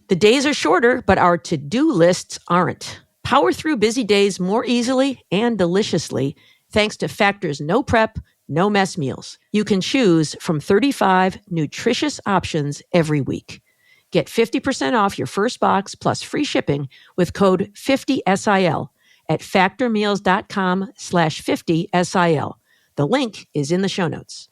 The days are shorter, but our to-do lists aren't. Power through busy days more easily and deliciously thanks to Factor's no prep, no mess meals. You can choose from 35 nutritious options every week. Get 50% off your first box plus free shipping with code 50SIL at factormeals.com/50SIL. The link is in the show notes.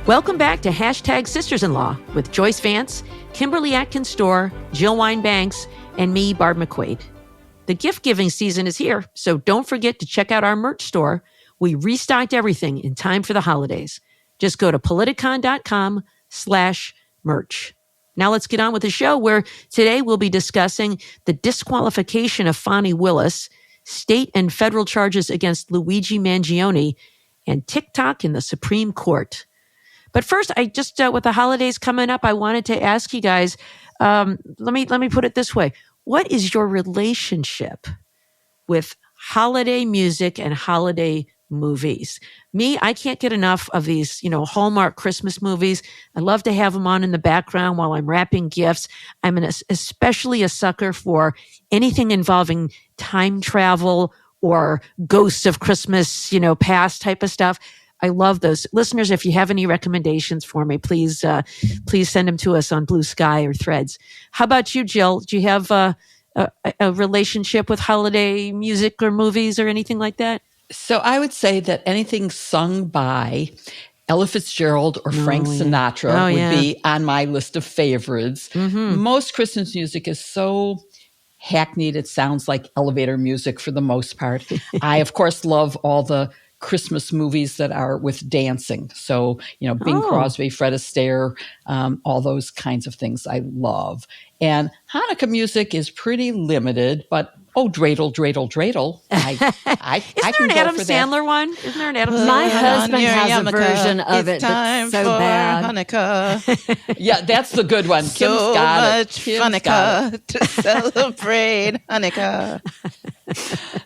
Welcome back to #Sisters-in-Law with Joyce Vance, Kimberly Atkins Storr, Jill Wine-Banks, and me, Barb McQuaid. The gift-giving season is here, so don't forget to check out our merch store. We restocked everything in time for the holidays. Just go to politicon.com/merch. Now let's get on with the show, where today we'll be discussing the disqualification of Fani Willis, state and federal charges against Luigi Mangione, and TikTok in the Supreme Court. But first, I just, with the holidays coming up, I wanted to ask you guys, let me put it this way. What is your relationship with holiday music and holiday movies? Me, I can't get enough of these, Hallmark Christmas movies. I love to have them on in the background while I'm wrapping gifts. I'm especially a sucker for anything involving time travel or ghosts of Christmas, past type of stuff. I love those. Listeners, if you have any recommendations for me, please send them to us on Blue Sky or Threads. How about you, Jill? Do you have a relationship with holiday music or movies or anything like that? So I would say that anything sung by Ella Fitzgerald or Frank Sinatra would be on my list of favorites. Mm-hmm. Most Christmas music is so hackneyed. It sounds like elevator music for the most part. I, of course, love all the Christmas movies that are with dancing. So, Bing Crosby, Fred Astaire, all those kinds of things I love. And Hanukkah music is pretty limited, but dreidel, dreidel, dreidel. I Isn't there an Adam Sandler one? Isn't there an Adam Sandler? My husband has a version of it that's so bad. Hanukkah. Yeah, that's the good one. So Kim's got much it. Hanukkah to celebrate Hanukkah.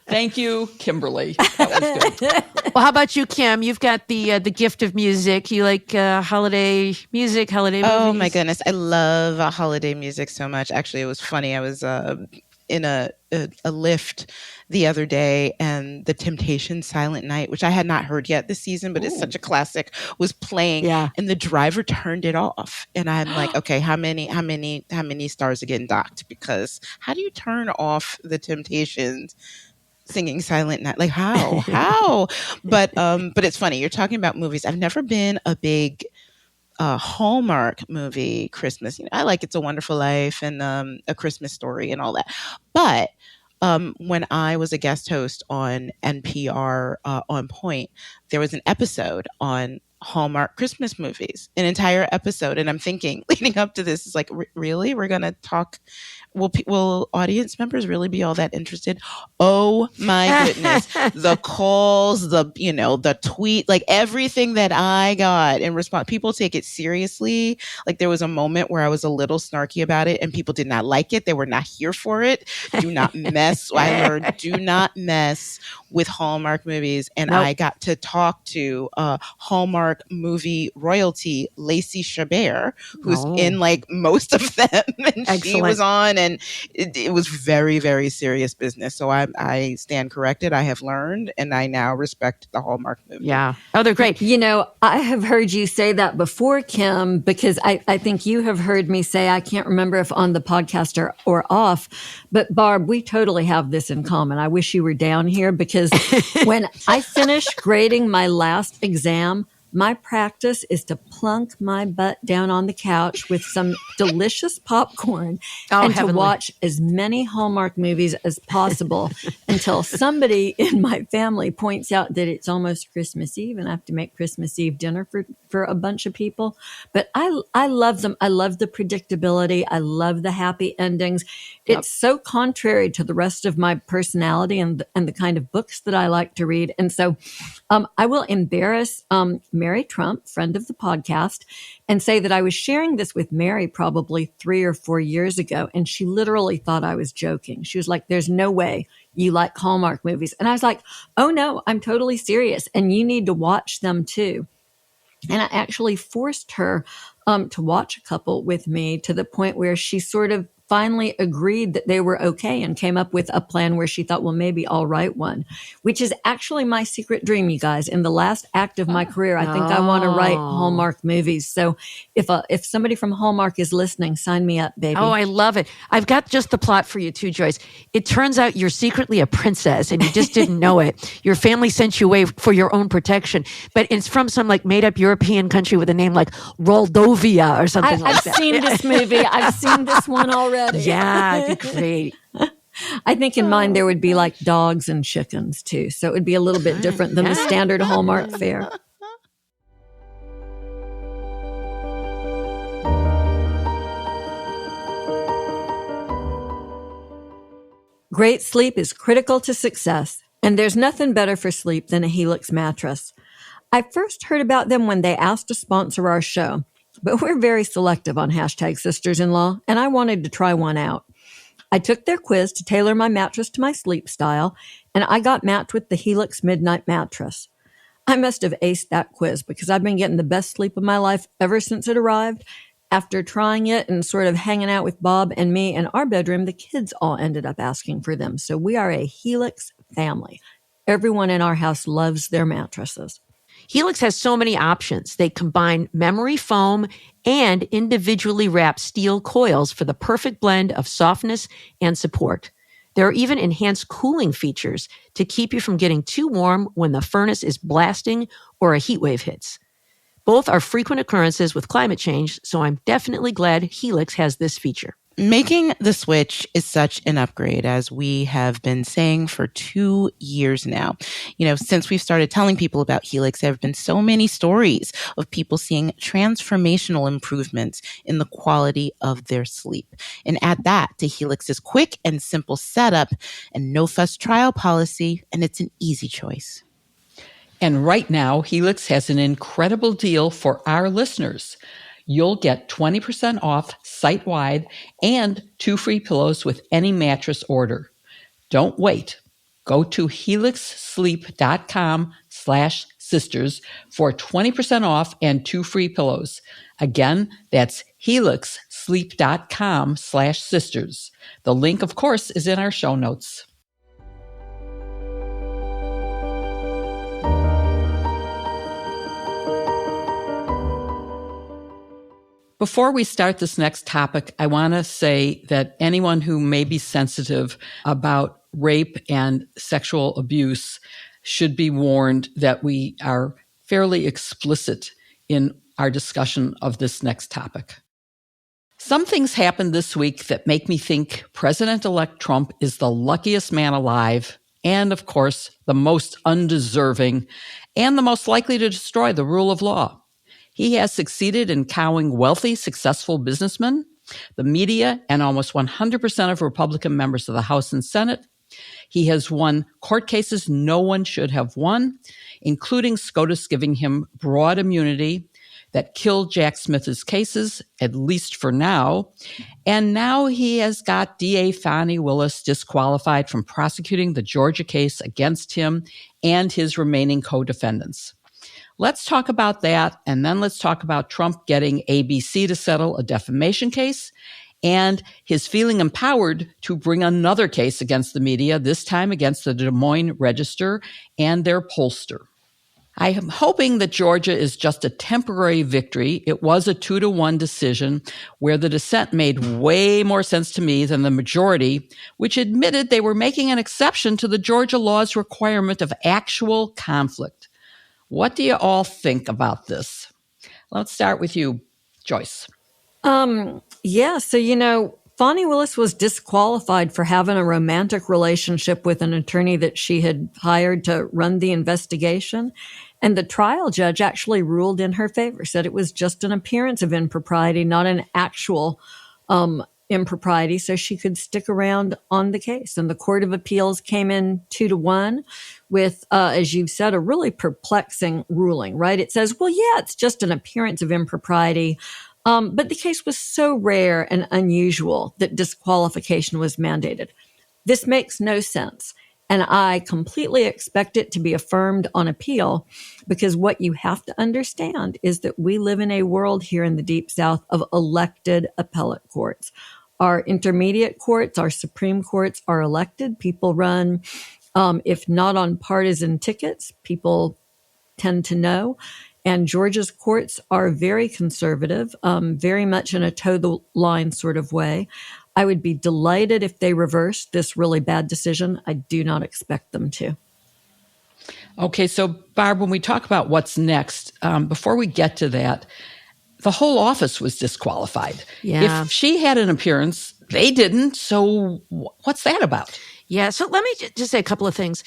Thank you, Kimberly. That was good. Well, how about you, Kim? You've got the gift of music. You like holiday music, holiday movies? Oh my goodness, I love holiday music so much. Actually, it was funny. I was in a lift the other day, and The Temptations' Silent Night, which I had not heard yet this season, but it's such a classic, was playing. Yeah. And the driver turned it off. And I'm like, okay, how many stars are getting docked? Because how do you turn off The Temptations singing Silent Night? Like how? But it's funny. You're talking about movies. I've never been a big Hallmark movie Christmas. I like It's a Wonderful Life and A Christmas Story and all that. But when I was a guest host on NPR On Point, there was an episode on Hallmark Christmas movies, an entire episode. And I'm thinking, leading up to this, is like, really? We're going to talk? Will audience members really be all that interested? Oh my goodness. The calls, the tweet, like everything that I got in response, people take it seriously. Like there was a moment where I was a little snarky about it and people did not like it. They were not here for it. Do not mess. I learned, do not mess with Hallmark movies. And nope. I got to talk to Hallmark movie royalty, Lacey Chabert, who's in like most of them. And Excellent. She was on, and it was very, very serious business. So I stand corrected. I have learned, and I now respect the Hallmark movie. Yeah. Oh, they're great. I have heard you say that before, Kim, because I think you have heard me say, I can't remember if on the podcast or off, but Barb, we totally have this in common. I wish you were down here, because when I finished grading my last exam, my practice is to plunk my butt down on the couch with some delicious popcorn and heavenly. To watch as many Hallmark movies as possible until somebody in my family points out that it's almost Christmas Eve and I have to make Christmas Eve dinner for a bunch of people. But I love them. I love the predictability. I love the happy endings. It's so contrary to the rest of my personality and the kind of books that I like to read. And so I will embarrass Mary Trump, friend of the podcast, and say that I was sharing this with Mary probably 3 or 4 years ago, and she literally thought I was joking. She was like, there's no way you like Hallmark movies. And I was like, oh no, I'm totally serious. And you need to watch them too. And I actually forced her to watch a couple with me to the point where she sort of finally agreed that they were okay and came up with a plan where she thought, well, maybe I'll write one, which is actually my secret dream, you guys. In the last act of my career, I think I want to write Hallmark movies. So if somebody from Hallmark is listening, sign me up, baby. Oh, I love it. I've got just the plot for you too, Joyce. It turns out you're secretly a princess and you just didn't know it. Your family sent you away for your own protection, but it's from some like made up European country with a name like Moldovia or something like that. I've seen this movie. I've seen this one already. Yeah, it'd be great. I think in mine there would be like dogs and chickens too. So it would be a little bit different than the standard Hallmark fare. Great sleep is critical to success, and there's nothing better for sleep than a Helix mattress. I first heard about them when they asked to sponsor our show, but we're very selective on #sisters-in-law, and I wanted to try one out. I took their quiz to tailor my mattress to my sleep style, and I got matched with the Helix Midnight Mattress. I must have aced that quiz because I've been getting the best sleep of my life ever since it arrived. After trying it and sort of hanging out with Bob and me in our bedroom, the kids all ended up asking for them. So we are a Helix family. Everyone in our house loves their mattresses. Helix has so many options. They combine memory foam and individually wrapped steel coils for the perfect blend of softness and support. There are even enhanced cooling features to keep you from getting too warm when the furnace is blasting or a heat wave hits. Both are frequent occurrences with climate change, so I'm definitely glad Helix has this feature. Making the switch is such an upgrade, as we have been saying for 2 years now. Since we've started telling people about Helix, there have been so many stories of people seeing transformational improvements in the quality of their sleep. And add that to Helix's quick and simple setup and no-fuss trial policy, and it's an easy choice. And right now, Helix has an incredible deal for our listeners. You'll get 20% off site-wide and 2 free pillows with any mattress order. Don't wait. Go to helixsleep.com/sisters for 20% off and 2 free pillows. Again, that's helixsleep.com/sisters. The link, of course, is in our show notes. Before we start this next topic, I want to say that anyone who may be sensitive about rape and sexual abuse should be warned that we are fairly explicit in our discussion of this next topic. Some things happened this week that make me think President-elect Trump is the luckiest man alive and, of course, the most undeserving and the most likely to destroy the rule of law. He has succeeded in cowing wealthy, successful businessmen, the media, and almost 100% of Republican members of the House and Senate. He has won court cases no one should have won, including SCOTUS giving him broad immunity that killed Jack Smith's cases, at least for now. And now he has got DA Fani Willis disqualified from prosecuting the Georgia case against him and his remaining co-defendants. Let's talk about that, and then let's talk about Trump getting ABC to settle a defamation case and his feeling empowered to bring another case against the media, this time against the Des Moines Register and their pollster. I am hoping that Georgia is just a temporary victory. It was a 2-1 decision where the dissent made way more sense to me than the majority, which admitted they were making an exception to the Georgia law's requirement of actual conflict. What do you all think about this? Let's start with you, Joyce. So, Fani Willis was disqualified for having a romantic relationship with an attorney that she had hired to run the investigation. And the trial judge actually ruled in her favor, said it was just an appearance of impropriety, not an actual impropriety, so she could stick around on the case. And the Court of Appeals came in 2-1 with, as you've said, a really perplexing ruling, right? It says, well, yeah, it's just an appearance of impropriety. But the case was so rare and unusual that disqualification was mandated. This makes no sense. And I completely expect it to be affirmed on appeal, because what you have to understand is that we live in a world here in the Deep South of elected appellate courts. Our intermediate courts, our Supreme Courts are elected. People run, if not on partisan tickets, people tend to know. And Georgia's courts are very conservative, very much in a toe the line sort of way. I would be delighted if they reversed this really bad decision. I do not expect them to. Okay, so Barb, when we talk about what's next, before we get to that, the whole office was disqualified. Yeah. If she had an appearance, they didn't. So what's that about? Yeah. So let me just say a couple of things.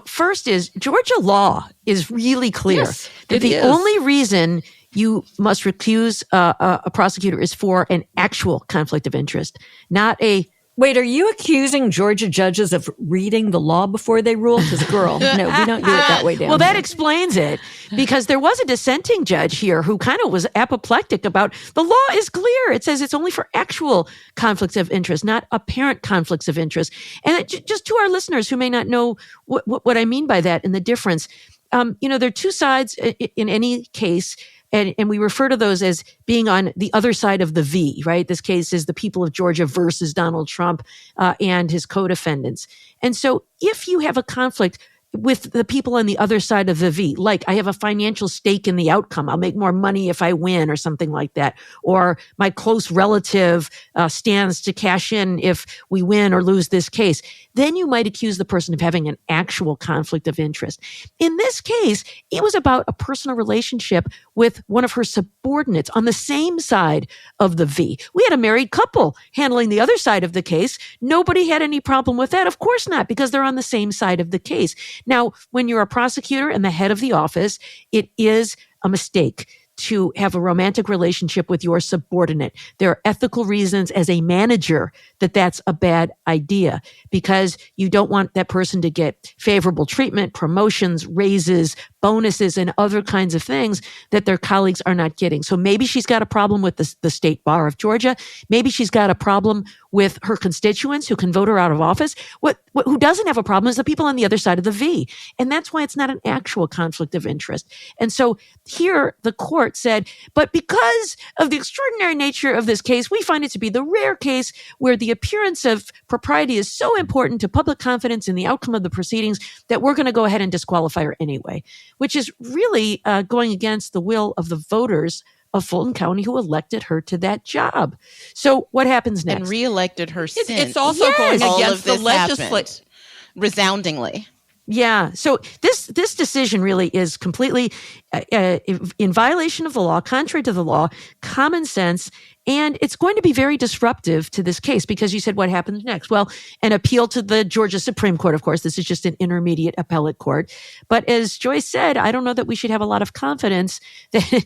First is Georgia law is really clear that the only reason you must recuse a prosecutor is for an actual conflict of interest, not a... Wait, are you accusing Georgia judges of reading the law before they rule? Because, girl, no, we don't do it that way down Well, that here. explains it, because there was a dissenting judge here who kind of was apoplectic about the law is clear. It says it's only for actual conflicts of interest, not apparent conflicts of interest. And just to our listeners who may not know what I mean by that and the difference, there are two sides in any case. And we refer to those as being on the other side of the V, right? This case is the people of Georgia versus Donald Trump and his co-defendants. And so if you have a conflict with the people on the other side of the V, like I have a financial stake in the outcome, I'll make more money if I win or something like that, or my close relative stands to cash in if we win or lose this case, then you might accuse the person of having an actual conflict of interest. In this case, it was about a personal relationship with one of her subordinates on the same side of the V. We had a married couple handling the other side of the case. Nobody had any problem with that. Of course not, because they're on the same side of the case. Now, when you're a prosecutor and the head of the office, it is a mistake to have a romantic relationship with your subordinate. There are ethical reasons as a manager that that's a bad idea, because you don't want that person to get favorable treatment, promotions, raises, bonuses, and other kinds of things that their colleagues are not getting. So maybe she's got a problem with the state bar of Georgia. Maybe she's got a problem with her constituents who can vote her out of office. Who doesn't have a problem is the people on the other side of the V. And that's why it's not an actual conflict of interest. And so here the court said, but because of the extraordinary nature of this case, we find it to be the rare case where the appearance of propriety is so important to public confidence in the outcome of the proceedings that we're going to go ahead and disqualify her anyway, which is really going against the will of the voters of Fulton County who elected her to that job. So what happens next? And reelected her since. It's also going against the legislature. Resoundingly. Yeah. So this decision really is completely in violation of the law, contrary to the law, common sense, and it's going to be very disruptive to this case, because you said what happens next? Well, an appeal to the Georgia Supreme Court, of course. This is just an intermediate appellate court. But as Joyce said, I don't know that we should have a lot of confidence that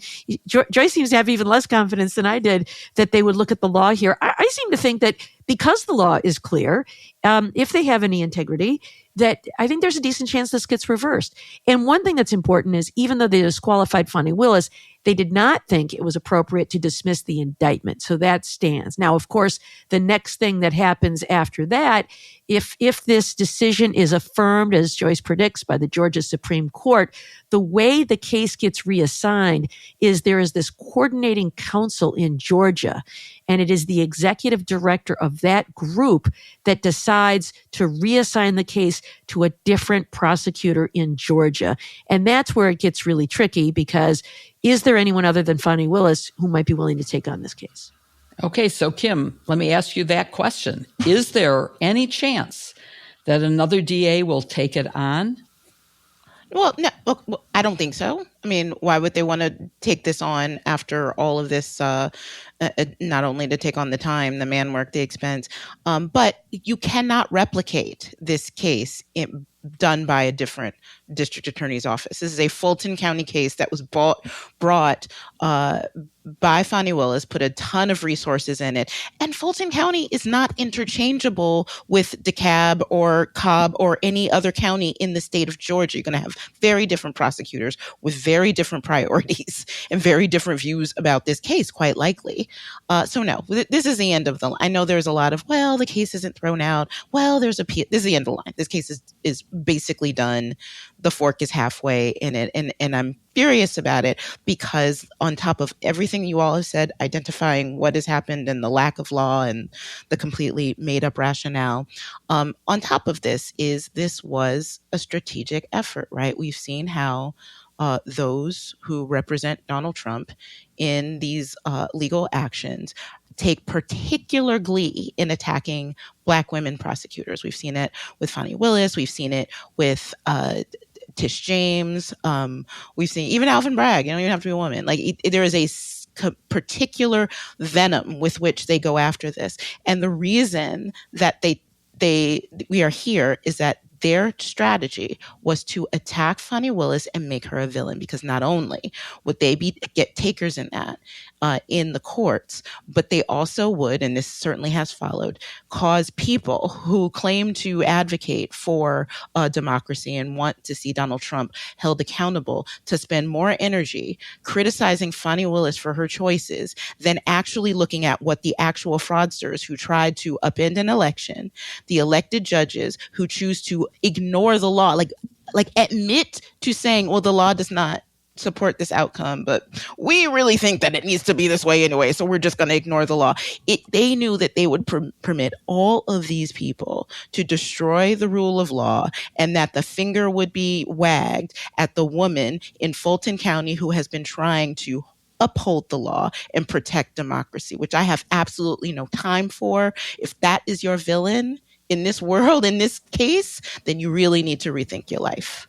Joyce seems to have even less confidence than I did that they would look at the law here. I seem to think that because the law is clear, if they have any integrity, that I think there's a decent chance this gets reversed. And one thing that's important is, even though they disqualified Fani Willis, they did not think it was appropriate to dismiss the indictment. So that stands. Now, of course, the next thing that happens after that, if this decision is affirmed, as Joyce predicts, by the Georgia Supreme Court, the way the case gets reassigned is there is this coordinating council in Georgia, and it is the executive director of that group that decides to reassign the case to a different prosecutor in Georgia. And that's where it gets really tricky, because is there anyone other than Fani Willis who might be willing to take on this case? Okay, so Kim, let me ask you that question. Is there any chance that another DA will take it on? Well, no, I don't think so. I mean, why would they want to take this on after all of this? Not only to take on the time, the man work, the expense, but you cannot replicate this case done by a different district attorney's office. This is a Fulton County case that was brought by Fani Willis, put a ton of resources in it. And Fulton County is not interchangeable with DeKalb or Cobb or any other county in the state of Georgia. You're going to have very different prosecutors with very very different priorities and very different views about this case, quite likely. So no, this is the end of the line. I know there's a lot of, well, the case isn't thrown out. Well, there's appeal. This is the end of the line. This case is basically done. The fork is halfway in it. And I'm furious about it because on top of everything you all have said, identifying what has happened and the lack of law and the completely made up rationale, on top of this was a strategic effort, right? We've seen how those who represent Donald Trump in these legal actions take particular glee in attacking Black women prosecutors. We've seen it with Fani Willis. We've seen it with Tish James. We've seen even Alvin Bragg. You don't even have to be a woman. Like there is a particular venom with which they go after this. And the reason that we are here is that their strategy was to attack Fani Willis and make her a villain, because not only would they get takers in that in the courts, but they also would, and this certainly has followed, cause people who claim to advocate for democracy and want to see Donald Trump held accountable to spend more energy criticizing Fani Willis for her choices than actually looking at what the actual fraudsters who tried to upend an election, the elected judges who choose to ignore the law, like admit to saying, well, the law does not support this outcome, but we really think that it needs to be this way anyway, so we're just going to ignore the law. They knew that they would permit all of these people to destroy the rule of law, and that the finger would be wagged at the woman in Fulton County who has been trying to uphold the law and protect democracy, which I have absolutely no time for. If that is your villain in this world, in this case, then you really need to rethink your life.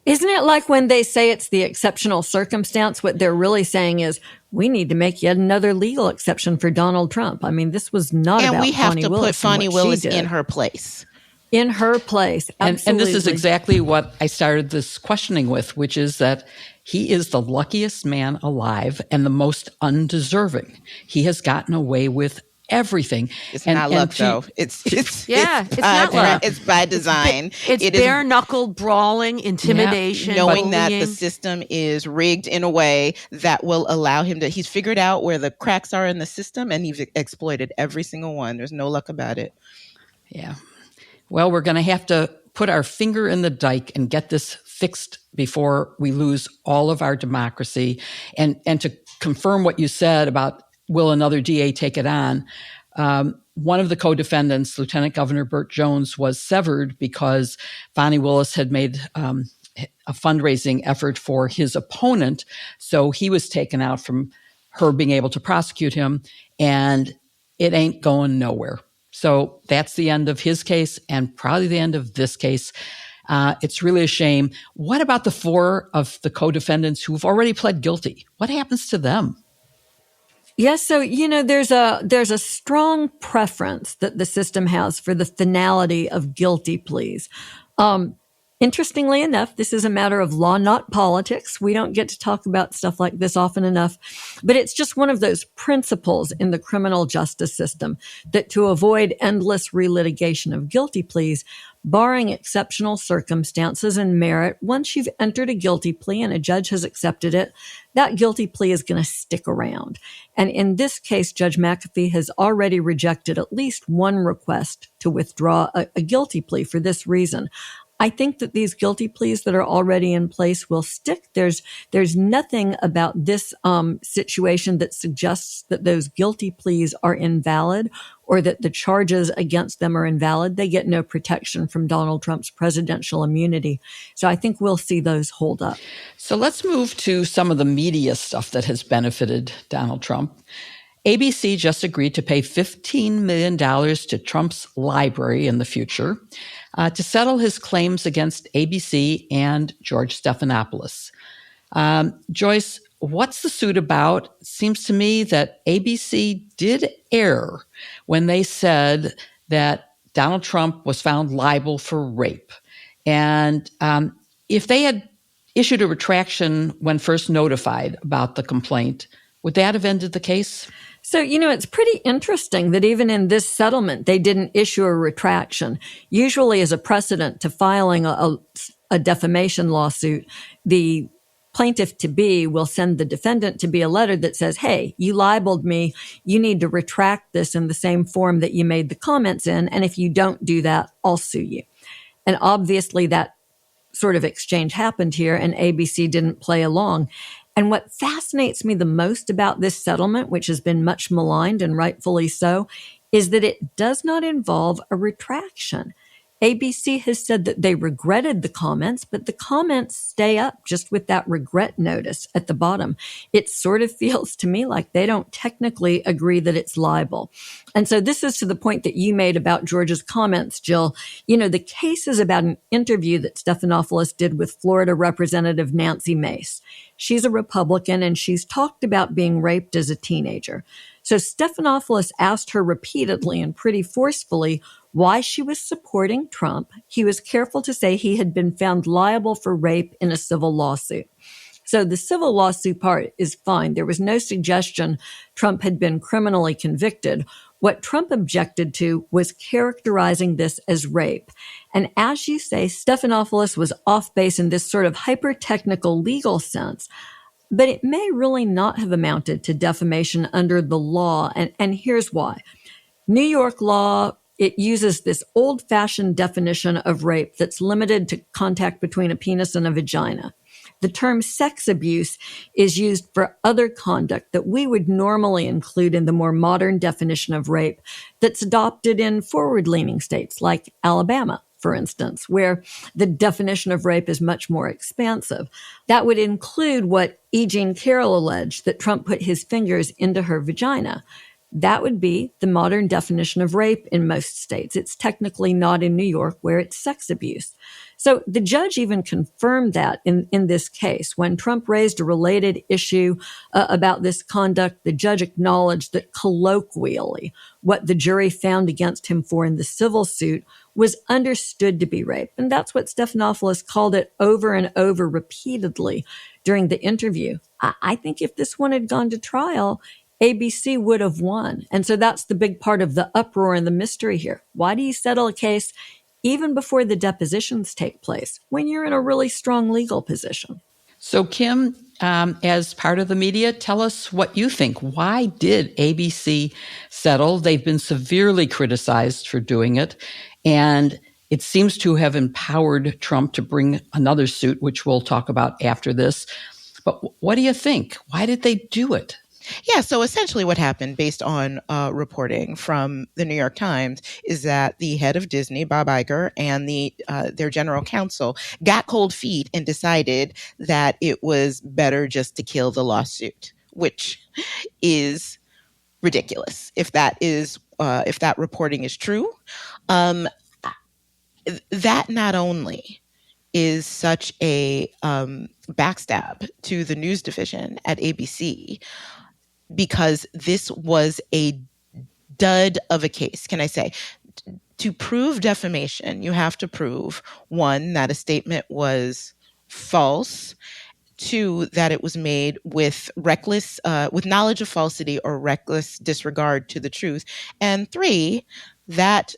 Isn't it like when they say it's the exceptional circumstance, what they're really saying is, we need to make yet another legal exception for Donald Trump. I mean, this was not about Fani Willis. And we have to put Fani Willis in her place. In her place, absolutely. And this is exactly what I started this questioning with, which is that he is the luckiest man alive and the most undeserving. He has gotten away with everything. It's not luck, though. It's not luck. It's by design. It's bare knuckle brawling, intimidation, knowing that the system is rigged in a way that will allow him to. He's figured out where the cracks are in the system, and he's exploited every single one. There's no luck about it. Yeah. Well, we're going to have to put our finger in the dike and get this fixed before we lose all of our democracy. And to confirm what you said about will another DA take it on, one of the co-defendants, Lieutenant Governor Burt Jones, was severed because Fani Willis had made a fundraising effort for his opponent. So he was taken out from her being able to prosecute him, and it ain't going nowhere. So that's the end of his case and probably the end of this case. It's really a shame. What about the 4 of the co-defendants who've already pled guilty? What happens to them? Yes, so, there's a strong preference that the system has for the finality of guilty pleas. Interestingly enough, this is a matter of law, not politics. We don't get to talk about stuff like this often enough, but it's just one of those principles in the criminal justice system that to avoid endless relitigation of guilty pleas, barring exceptional circumstances and merit, once you've entered a guilty plea and a judge has accepted it, that guilty plea is going to stick around. And in this case, Judge McAfee has already rejected at least one request to withdraw a guilty plea for this reason. I think that these guilty pleas that are already in place will stick. There's nothing about this situation that suggests that those guilty pleas are invalid or that the charges against them are invalid. They get no protection from Donald Trump's presidential immunity. So I think we'll see those hold up. So let's move to some of the media stuff that has benefited Donald Trump. ABC just agreed to pay $15 million to Trump's library in the future to settle his claims against ABC and George Stephanopoulos. Joyce, what's the suit about? It seems to me that ABC did err when they said that Donald Trump was found liable for rape. And if they had issued a retraction when first notified about the complaint, would that have ended the case? So, it's pretty interesting that even in this settlement, they didn't issue a retraction. Usually, as a precedent to filing a defamation lawsuit, the plaintiff-to-be will send the defendant-to-be a letter that says, hey, you libeled me. You need to retract this in the same form that you made the comments in. And if you don't do that, I'll sue you. And obviously, that sort of exchange happened here, and ABC didn't play along. And what fascinates me the most about this settlement, which has been much maligned and rightfully so, is that it does not involve a retraction. ABC has said that they regretted the comments, but the comments stay up just with that regret notice at the bottom. It sort of feels to me like they don't technically agree that it's libel. And so this is to the point that you made about George's comments, Jill. The case is about an interview that Stephanopoulos did with Florida Representative Nancy Mace. She's a Republican, and she's talked about being raped as a teenager. So Stephanopoulos asked her repeatedly and pretty forcefully why she was supporting Trump. He was careful to say he had been found liable for rape in a civil lawsuit. So the civil lawsuit part is fine. There was no suggestion Trump had been criminally convicted. What Trump objected to was characterizing this as rape. And as you say, Stephanopoulos was off base in this sort of hyper-technical legal sense. But it may really not have amounted to defamation under the law. And here's why. New York law, it uses this old-fashioned definition of rape that's limited to contact between a penis and a vagina. The term sex abuse is used for other conduct that we would normally include in the more modern definition of rape that's adopted in forward-leaning states like Alabama, for instance, where the definition of rape is much more expansive. That would include what E. Jean Carroll alleged, that Trump put his fingers into her vagina. That would be the modern definition of rape in most states. It's technically not in New York, where it's sex abuse. So the judge even confirmed that in this case. When Trump raised a related issue about this conduct, the judge acknowledged that colloquially, what the jury found against him for in the civil suit was understood to be rape. And that's what Stephanopoulos called it over and over repeatedly during the interview. I think if this one had gone to trial, ABC would have won. And so that's the big part of the uproar and the mystery here. Why do you settle a case even before the depositions take place when you're in a really strong legal position? So, Kim, as part of the media, tell us what you think. Why did ABC settle? They've been severely criticized for doing it, and it seems to have empowered Trump to bring another suit, which we'll talk about after this. But what do you think? Why did they do it? Yeah, so essentially what happened based on reporting from the New York Times is that the head of Disney, Bob Iger, and their general counsel got cold feet and decided that it was better just to kill the lawsuit, which is ridiculous if that reporting is true. That not only is such a backstab to the news division at ABC, because this was a dud of a case. Can I say, to prove defamation, you have to prove, one, that a statement was false, two, that it was made with with knowledge of falsity or reckless disregard to the truth, and three, that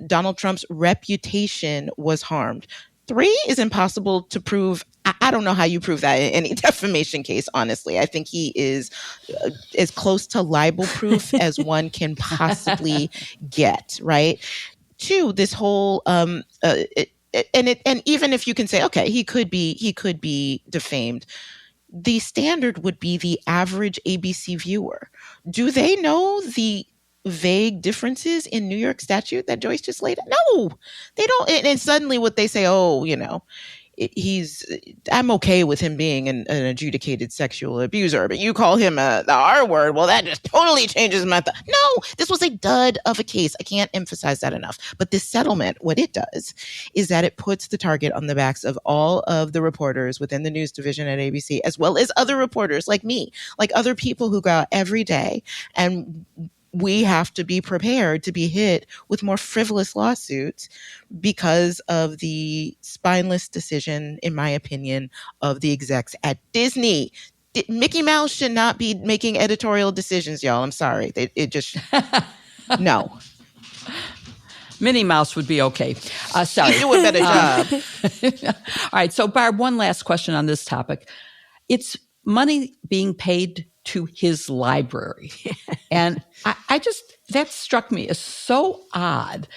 Donald Trump's reputation was harmed. Three is impossible to prove. I don't know how you prove that in any defamation case, honestly. I think he is as close to libel proof as one can possibly get, right? Two, this whole and even if you can say, okay, he could be defamed, the standard would be the average ABC viewer. Do they know the vague differences in New York statute that Joyce just laid out? No, they don't. And suddenly what they say, I'm okay with him being an adjudicated sexual abuser, but you call him the R word. Well, that just totally changes my thought. No, this was a dud of a case. I can't emphasize that enough. But this settlement, what it does is that it puts the target on the backs of all of the reporters within the news division at ABC, as well as other reporters like me, like other people who go out every day, and we have to be prepared to be hit with more frivolous lawsuits because of the spineless decision, in my opinion, of the execs at Disney. Mickey Mouse should not be making editorial decisions, y'all. I'm sorry. It just, no. Minnie Mouse would be okay. Sorry. You do a better job. All right. So, Barb, one last question on this topic. It's money being paid to his library. And I just, that struck me as so odd.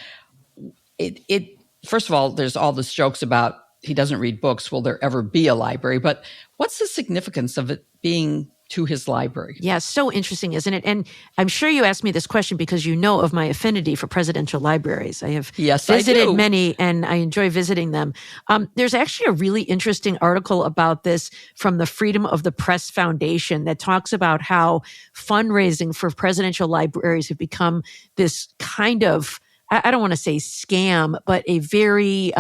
It first of all, there's all this jokes about he doesn't read books. Will there ever be a library? But what's the significance of it being to his library? Yeah, so interesting, isn't it? And I'm sure you asked me this question because you know of my affinity for presidential libraries. I have visited many, and I enjoy visiting them. There's actually a really interesting article about this from the Freedom of the Press Foundation that talks about how fundraising for presidential libraries have become this kind of, I don't want to say scam, but a very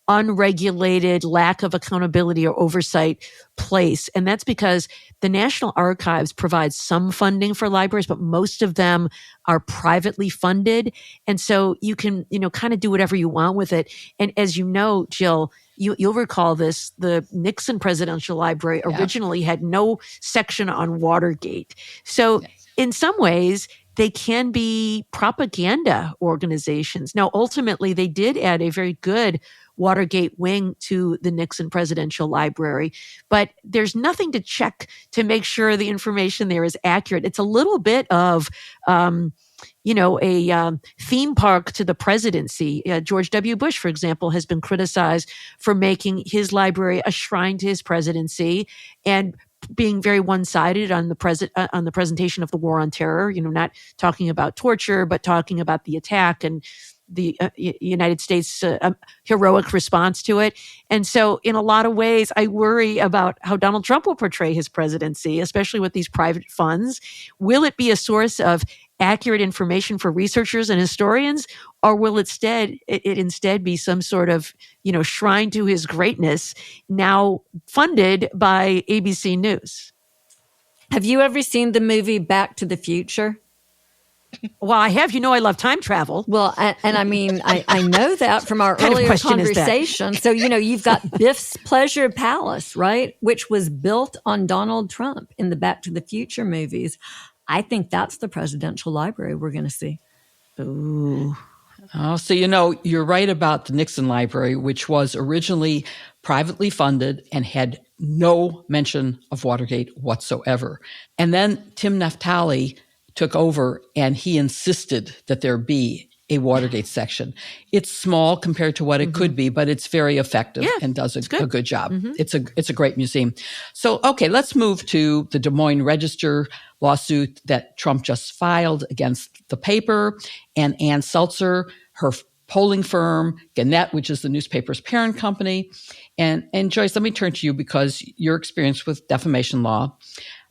unregulated, lack of accountability or oversight place. And that's because the National Archives provides some funding for libraries, but most of them are privately funded. And so you can, kind of do whatever you want with it. And as you know, Jill, you'll recall this, the Nixon Presidential Library originally had no section on Watergate. So in some ways, they can be propaganda organizations. Now, ultimately, they did add a very good Watergate wing to the Nixon Presidential Library, but there's nothing to check to make sure the information there is accurate. It's a little bit of, a theme park to the presidency. George W. Bush, for example, has been criticized for making his library a shrine to his presidency and being very one-sided on the presentation of the war on terror, not talking about torture, but talking about the attack and the United States heroic response to it. And so in a lot of ways, I worry about how Donald Trump will portray his presidency, especially with these private funds. Will it be a source of accurate information for researchers and historians, or will it instead be some sort of, shrine to his greatness now funded by ABC News? Have you ever seen the movie Back to the Future? Well, I have. I love time travel. Well, and I mean, I know that from our earlier conversation. So, you've got Biff's Pleasure Palace, right? Which was built on Donald Trump in the Back to the Future movies. I think that's the presidential library we're going to see. Ooh. Oh, so you're right about the Nixon Library, which was originally privately funded and had no mention of Watergate whatsoever. And then Tim Naftali took over and he insisted that there be a Watergate section. It's small compared to what it could be, but it's very effective and does a good job. It's a great museum. So, okay, let's move to the Des Moines Register lawsuit that Trump just filed against the paper and Ann Seltzer, her polling firm, Gannett, which is the newspaper's parent company. And Joyce, let me turn to you because your experience with defamation law.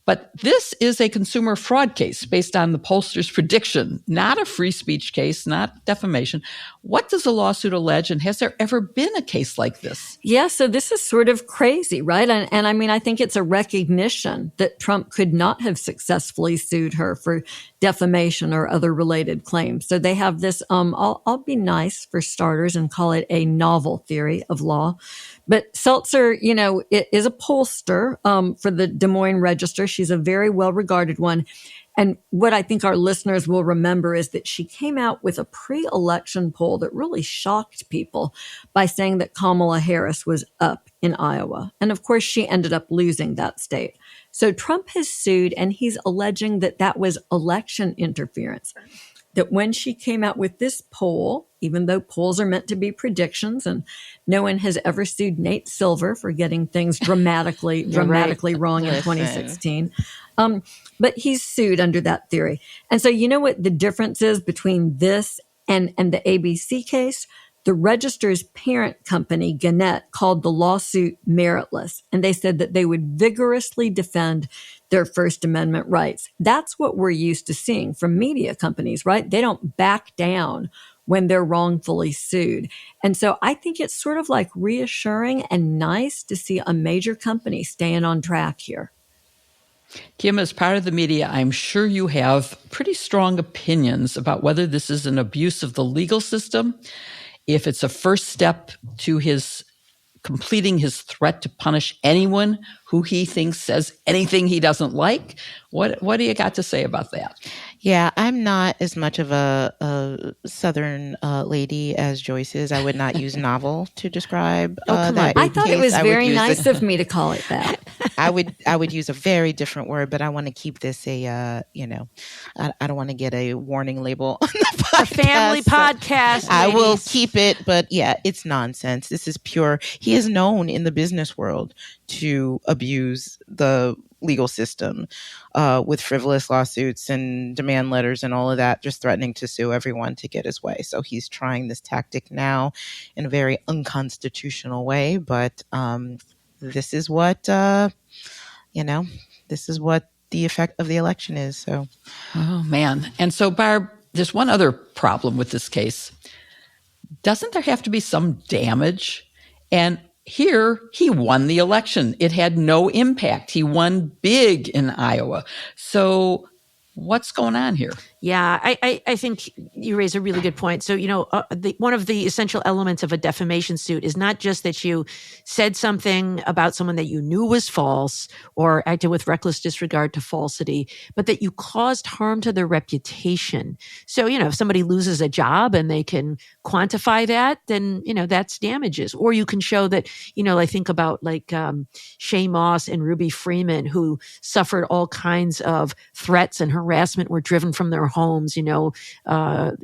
But this is a consumer fraud case based on the pollster's prediction, not a free speech case, not defamation. What does the lawsuit allege, and has there ever been a case like this? Yeah, so this is sort of crazy, right? And I mean, I think it's a recognition that Trump could not have successfully sued her for defamation or other related claims. So they have this, I'll be nice for starters and call it a novel theory of law. But Seltzer, is a pollster for the Des Moines Register. She's a very well-regarded one. And what I think our listeners will remember is that she came out with a pre-election poll that really shocked people by saying that Kamala Harris was up in Iowa. And of course, she ended up losing that state. So Trump has sued, and he's alleging that that was election interference. That when she came out with this poll, even though polls are meant to be predictions, and no one has ever sued Nate Silver for getting things dramatically wrong in 2016. But he's sued under that theory. And so you know what the difference is between this and the ABC case? The Register's parent company, Gannett, called the lawsuit meritless, and they said that they would vigorously defend their First Amendment rights. That's what we're used to seeing from media companies, right? They don't back down when they're wrongfully sued. And so I think it's sort of like reassuring and nice to see a major company staying on track here. Kim, as part of the media, I'm sure you have pretty strong opinions about whether this is an abuse of the legal system, if it's a first step to his completing his threat to punish anyone who he thinks says anything he doesn't like. What do you got to say about that? Yeah, I'm not as much of a Southern lady as Joyce is. I would not use novel to describe that. I thought it was very nice of me to call it that. I would use a very different word, but I want to keep this I don't want to get a warning label on the podcast. A family podcast. I will keep it, but yeah, it's nonsense. This is pure. He is known in the business world to abuse the legal system with frivolous lawsuits and demand letters and all of that, just threatening to sue everyone to get his way. So he's trying this tactic now in a very unconstitutional way, but this is what this is what the effect of the election is. So, oh man. And so, Barb, there's one other problem with this case. Doesn't there have to be some damage? And here, he won the election. It had no impact. He won big in Iowa. So what's going on here? Yeah, I think you raise a really good point. So, one of the essential elements of a defamation suit is not just that you said something about someone that you knew was false or acted with reckless disregard to falsity, but that you caused harm to their reputation. So, if somebody loses a job and they can quantify that, then, that's damages. Or you can show that, I think about Shay Moss and Ruby Freeman, who suffered all kinds of threats and harassment, were driven from their homes, the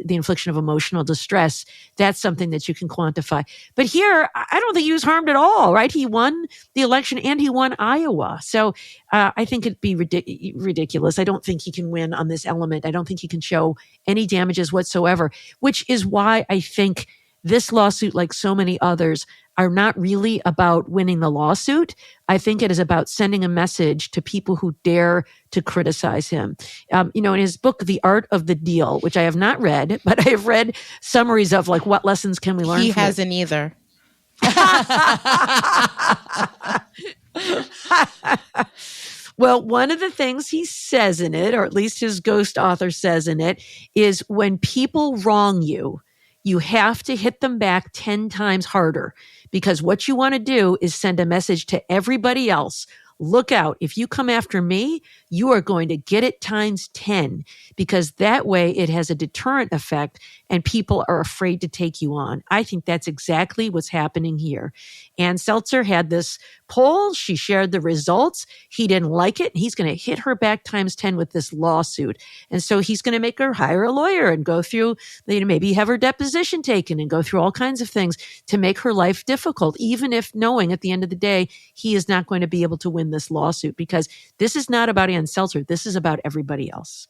infliction of emotional distress. That's something that you can quantify. But here, I don't think he was harmed at all, right? He won the election and he won Iowa. So I think it'd be ridiculous. I don't think he can win on this element. I don't think he can show any damages whatsoever, which is why I think this lawsuit, like so many others, are not really about winning the lawsuit. I think it is about sending a message to people who dare to criticize him. In his book, The Art of the Deal, which I have not read, but I have read summaries of what lessons can we learn He from hasn't either. Well, one of the things he says in it, or at least his ghost author says in it, is when people wrong you, you have to hit them back 10 times harder, because what you want to do is send a message to everybody else. Look out. If you come after me, you are going to get it times 10, because that way it has a deterrent effect and people are afraid to take you on. I think that's exactly what's happening here. Ann Seltzer had this poll. She shared the results. He didn't like it. He's going to hit her back times 10 with this lawsuit. And so he's going to make her hire a lawyer and go through, maybe have her deposition taken and go through all kinds of things to make her life difficult, even if knowing at the end of the day, he is not going to be able to win this lawsuit, because this is not about Ann Seltzer. This is about everybody else.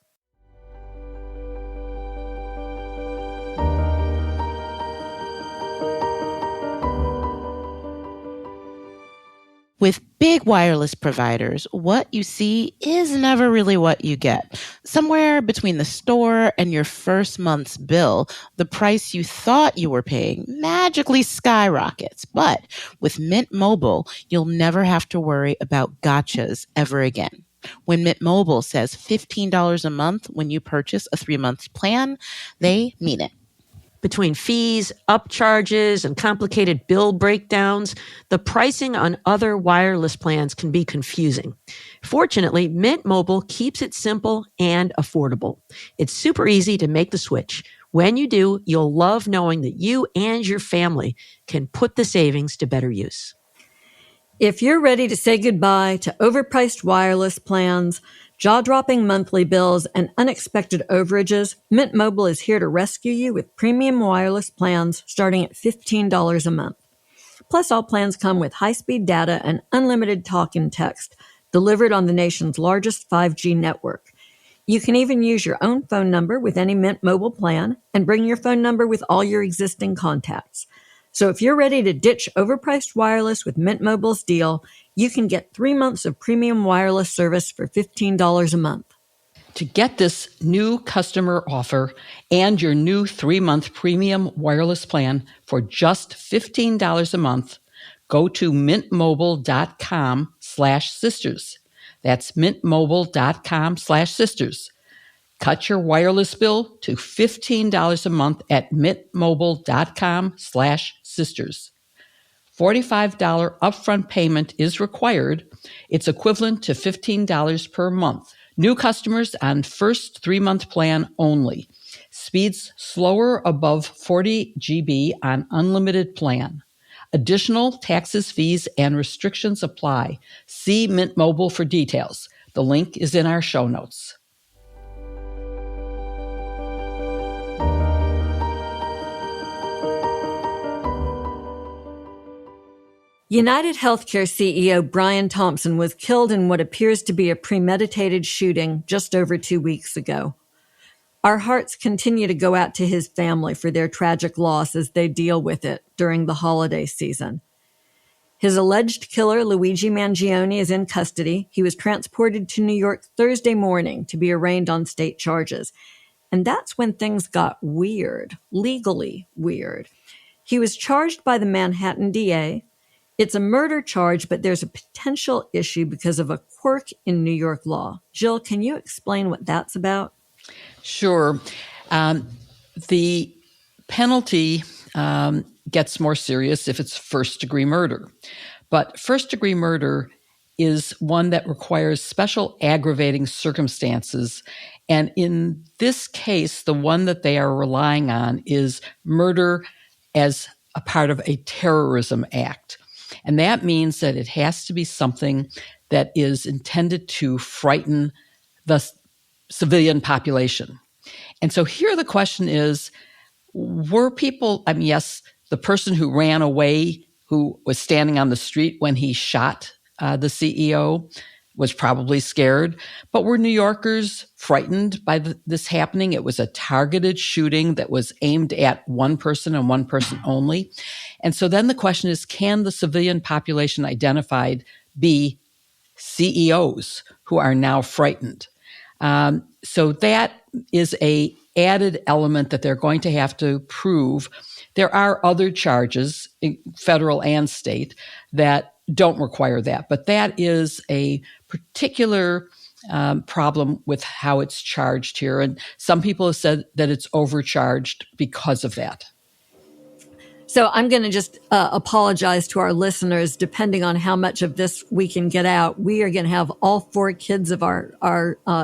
With big wireless providers, what you see is never really what you get. Somewhere between the store and your first month's bill, the price you thought you were paying magically skyrockets. But with Mint Mobile, you'll never have to worry about gotchas ever again. When Mint Mobile says $15 a month when you purchase a 3-month plan, they mean it. Between fees, upcharges, and complicated bill breakdowns, the pricing on other wireless plans can be confusing. Fortunately, Mint Mobile keeps it simple and affordable. It's super easy to make the switch. When you do, you'll love knowing that you and your family can put the savings to better use. If you're ready to say goodbye to overpriced wireless plans, jaw-dropping monthly bills, and unexpected overages, Mint Mobile is here to rescue you with premium wireless plans starting at $15 a month. Plus, all plans come with high-speed data and unlimited talk and text delivered on the nation's largest 5G network. You can even use your own phone number with any Mint Mobile plan and bring your phone number with all your existing contacts. So if you're ready to ditch overpriced wireless with Mint Mobile's deal, you can get 3 months of premium wireless service for $15 a month. To get this new customer offer and your new 3-month premium wireless plan for just $15 a month, go to mintmobile.com/sisters. That's mintmobile.com/sisters. Cut your wireless bill to $15 a month at mintmobile.com/sisters. $45 upfront payment is required. It's equivalent to $15 per month. New customers on first 3-month plan only. Speeds slower above 40 GB on unlimited plan. Additional taxes, fees, and restrictions apply. See Mint Mobile for details. The link is in our show notes. United Healthcare CEO Brian Thompson was killed in what appears to be a premeditated shooting just over 2 weeks ago. Our hearts continue to go out to his family for their tragic loss as they deal with it during the holiday season. His alleged killer, Luigi Mangione, is in custody. He was transported to New York Thursday morning to be arraigned on state charges. And that's when things got weird, legally weird. He was charged by the Manhattan DA. It's a murder charge, but there's a potential issue because of a quirk in New York law. Jill, can you explain what that's about? Sure. The penalty gets more serious if it's first-degree murder. But first-degree murder is one that requires special aggravating circumstances. And in this case, the one that they are relying on is murder as a part of a terrorism act. And that means that it has to be something that is intended to frighten the civilian population. And so here the question is, were people, yes, the person who ran away, who was standing on the street when he shot the CEO, was probably scared. But were New Yorkers frightened by this happening? It was a targeted shooting that was aimed at one person and one person only. And so then the question is, can the civilian population identified be CEOs who are now frightened? So that is a added element that they're going to have to prove. There are other charges, federal and state, that don't require that. But that is a particular problem with how it's charged here. And some people have said that it's overcharged because of that. So I'm going to just apologize to our listeners. Depending on how much of this we can get out, we are going to have all 4 kids of our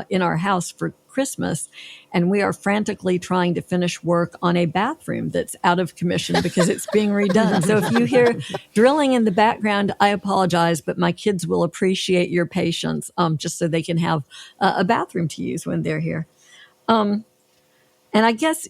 in our house for Christmas, and we are frantically trying to finish work on a bathroom that's out of commission because it's being redone. So if you hear drilling in the background, I apologize, but my kids will appreciate your patience, just so they can have a bathroom to use when they're here. And I guess,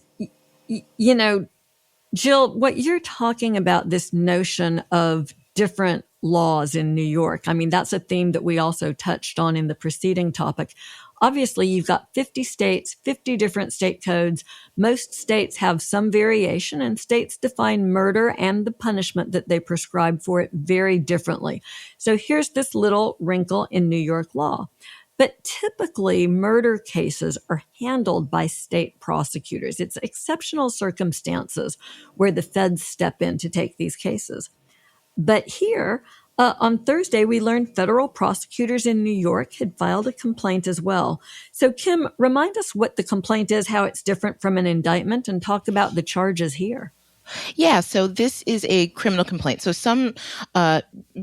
Jill, what you're talking about, this notion of different laws in New York, that's a theme that we also touched on in the preceding topic. Obviously, you've got 50 states, 50 different state codes. Most states have some variation, and states define murder and the punishment that they prescribe for it very differently. So here's this little wrinkle in New York law. But typically, murder cases are handled by state prosecutors. It's exceptional circumstances where the feds step in to take these cases. But here, on Thursday, we learned federal prosecutors in New York had filed a complaint as well. So, Kim, remind us what the complaint is, how it's different from an indictment, and talk about the charges here. Yeah, so this is a criminal complaint. So some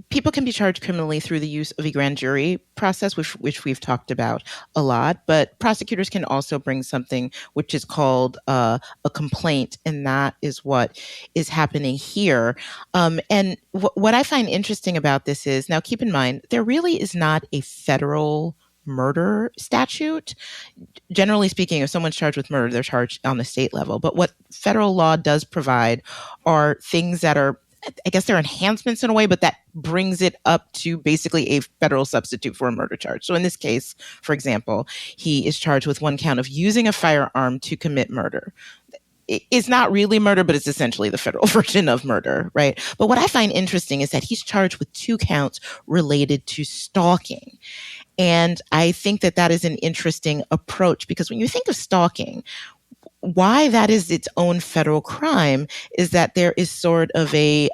people can be charged criminally through the use of a grand jury process, which we've talked about a lot. But prosecutors can also bring something which is called a complaint, and that is what is happening here. And what I find interesting about this is, now keep in mind, there really is not a federal murder statute. Generally speaking, if someone's charged with murder, they're charged on the state level. But what federal law does provide are things that are, I guess they're enhancements in a way, but that brings it up to basically a federal substitute for a murder charge. So in this case, for example, he is charged with 1 count of using a firearm to commit murder. It's not really murder, but it's essentially the federal version of murder, right? But what I find interesting is that he's charged with 2 counts related to stalking. And I think that that is an interesting approach, because when you think of stalking, why that is its own federal crime is that there is sort of a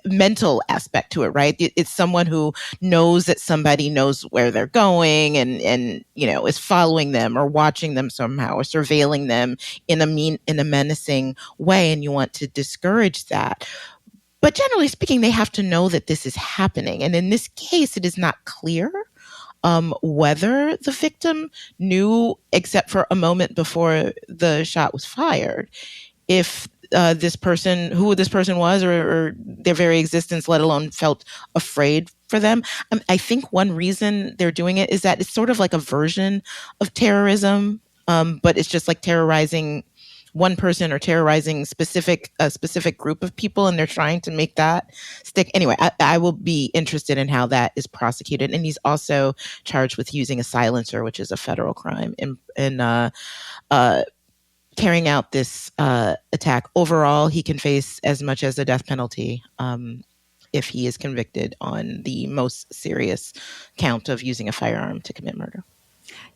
mental aspect to it, right? It's someone who knows that somebody knows where they're going and is following them or watching them somehow or surveilling them in a menacing way, and you want to discourage that. But generally speaking, they have to know that this is happening. And in this case, it is not clear whether the victim knew, except for a moment before the shot was fired, if who this person was or their very existence, let alone felt afraid for them. I think one reason they're doing it is that it's sort of like a version of terrorism, but it's just like terrorizing one person or terrorizing a specific group of people, and they're trying to make that stick. Anyway, I will be interested in how that is prosecuted. And he's also charged with using a silencer, which is a federal crime, in carrying out this attack. Overall, he can face as much as the death penalty if he is convicted on the most serious count of using a firearm to commit murder.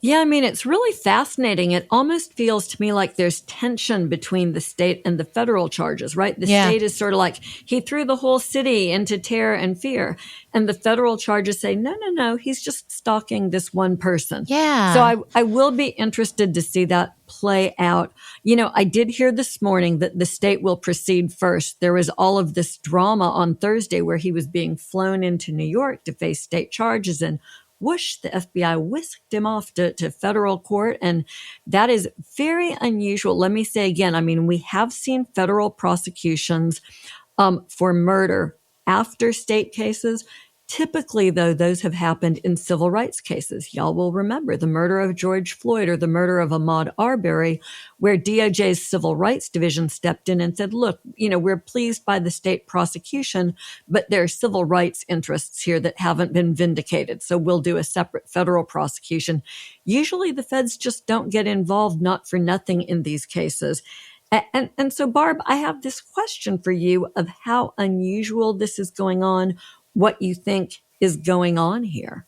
Yeah, I mean, it's really fascinating. It almost feels to me like there's tension between the state and the federal charges, right? The state is sort of like, he threw the whole city into terror and fear. And the federal charges say, no, he's just stalking this one person. Yeah. So I will be interested to see that play out. I did hear this morning that the state will proceed first. There was all of this drama on Thursday where he was being flown into New York to face state charges, and whoosh, the FBI whisked him off to federal court. And that is very unusual. Let me say again, I mean, we have seen federal prosecutions for murder after state cases. Typically, though, those have happened in civil rights cases. Y'all will remember the murder of George Floyd or the murder of Ahmaud Arbery, where DOJ's Civil Rights Division stepped in and said, look, we're pleased by the state prosecution, but there are civil rights interests here that haven't been vindicated. So we'll do a separate federal prosecution. Usually the feds just don't get involved, not for nothing in these cases. And so, Barb, I have this question for you of how unusual this is going on, what you think is going on here.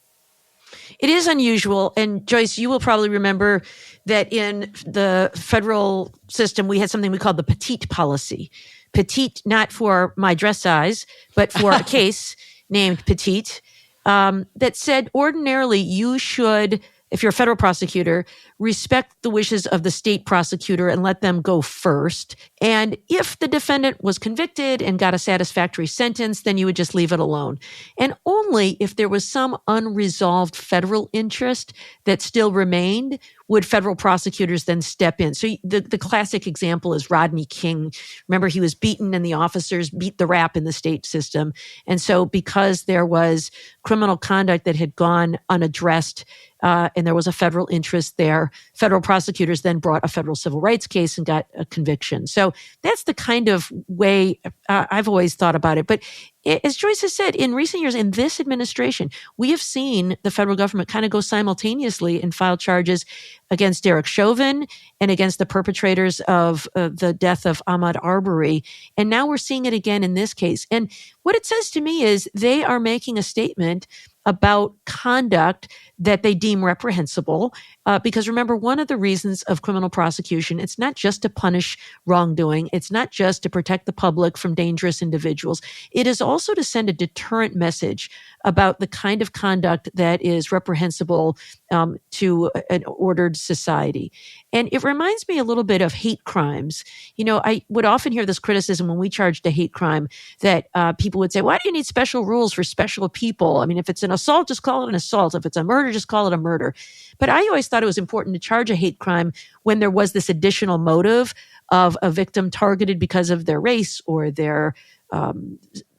It is unusual. And Joyce, you will probably remember that in the federal system, we had something we called the petite policy. Petite, not for my dress size, but for a case named petite, that said ordinarily you should, if you're a federal prosecutor, respect the wishes of the state prosecutor and let them go first. And if the defendant was convicted and got a satisfactory sentence, then you would just leave it alone. And only if there was some unresolved federal interest that still remained would federal prosecutors then step in. So the classic example is Rodney King. Remember, he was beaten and the officers beat the rap in the state system. And so because there was criminal conduct that had gone unaddressed, and there was a federal interest there, federal prosecutors then brought a federal civil rights case and got a conviction. So that's the kind of way I've always thought about it. But as Joyce has said, in recent years, in this administration, we have seen the federal government kind of go simultaneously and file charges against Derek Chauvin and against the perpetrators of the death of Ahmaud Arbery. And now we're seeing it again in this case. And what it says to me is they are making a statement about conduct that they deem reprehensible. Because remember, one of the reasons of criminal prosecution, it's not just to punish wrongdoing. It's not just to protect the public from dangerous individuals. It is also to send a deterrent message about the kind of conduct that is reprehensible to an ordered society. And it reminds me a little bit of hate crimes. I would often hear this criticism when we charged a hate crime that people would say, why do you need special rules for special people? I mean, if it's an assault, just call it an assault. If it's a murder, just call it a murder. But I always thought it was important to charge a hate crime when there was this additional motive of a victim targeted because of their race or their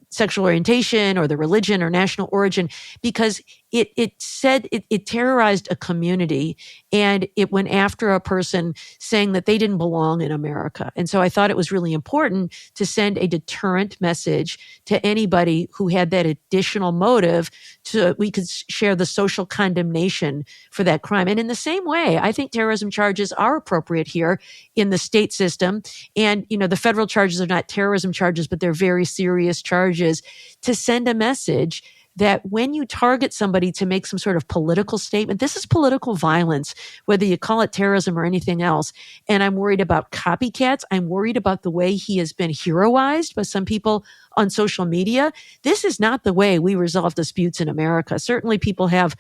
sexual orientation or their religion or national origin, because it terrorized a community and it went after a person saying that they didn't belong in America. And so I thought it was really important to send a deterrent message to anybody who had that additional motive so we could share the social condemnation for that crime. And in the same way, I think terrorism charges are appropriate here in the state system. And, the federal charges are not terrorism charges, but they're very serious charges to send a message that when you target somebody to make some sort of political statement, this is political violence, whether you call it terrorism or anything else. And I'm worried about copycats. I'm worried about the way he has been heroized by some people on social media. This is not the way we resolve disputes in America. Certainly people have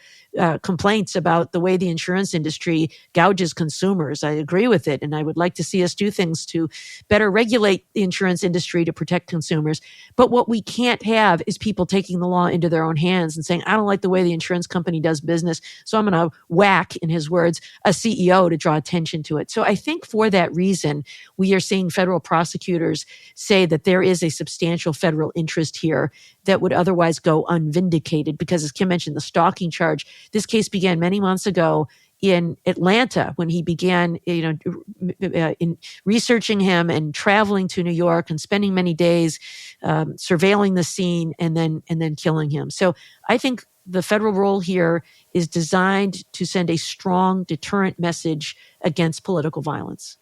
complaints about the way the insurance industry gouges consumers. I agree with it. And I would like to see us do things to better regulate the insurance industry to protect consumers. But what we can't have is people taking the law into their own hands and saying, I don't like the way the insurance company does business, so I'm going to whack, in his words, a CEO to draw attention to it. So I think for that reason, we are seeing federal prosecutors say that there is a substantial federal interest here that would otherwise go unvindicated because, as Kim mentioned, the stalking charge, this case began many months ago in Atlanta when he began, in researching him and traveling to New York and spending many days surveilling the scene and then killing him. So I think the federal role here is designed to send a strong deterrent message against political violence.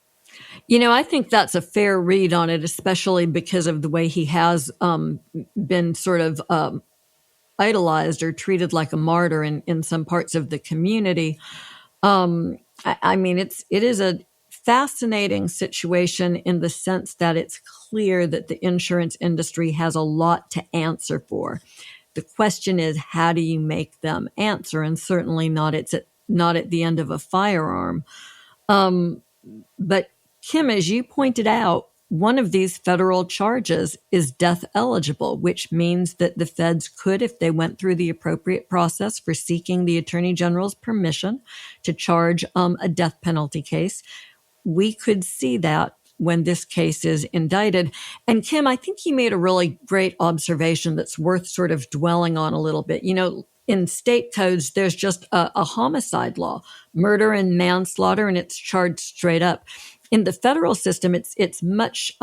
I think that's a fair read on it, especially because of the way he has been sort of idolized or treated like a martyr in some parts of the community. It is a fascinating situation in the sense that it's clear that the insurance industry has a lot to answer for. The question is, how do you make them answer? And certainly not at the end of a firearm. But Kim, as you pointed out, one of these federal charges is death eligible, which means that the feds could, if they went through the appropriate process for seeking the Attorney General's permission to charge a death penalty case, we could see that when this case is indicted. And Kim, I think you made a really great observation that's worth sort of dwelling on a little bit. In state codes, there's just a homicide law, murder and manslaughter, and it's charged straight up. In the federal system, it's much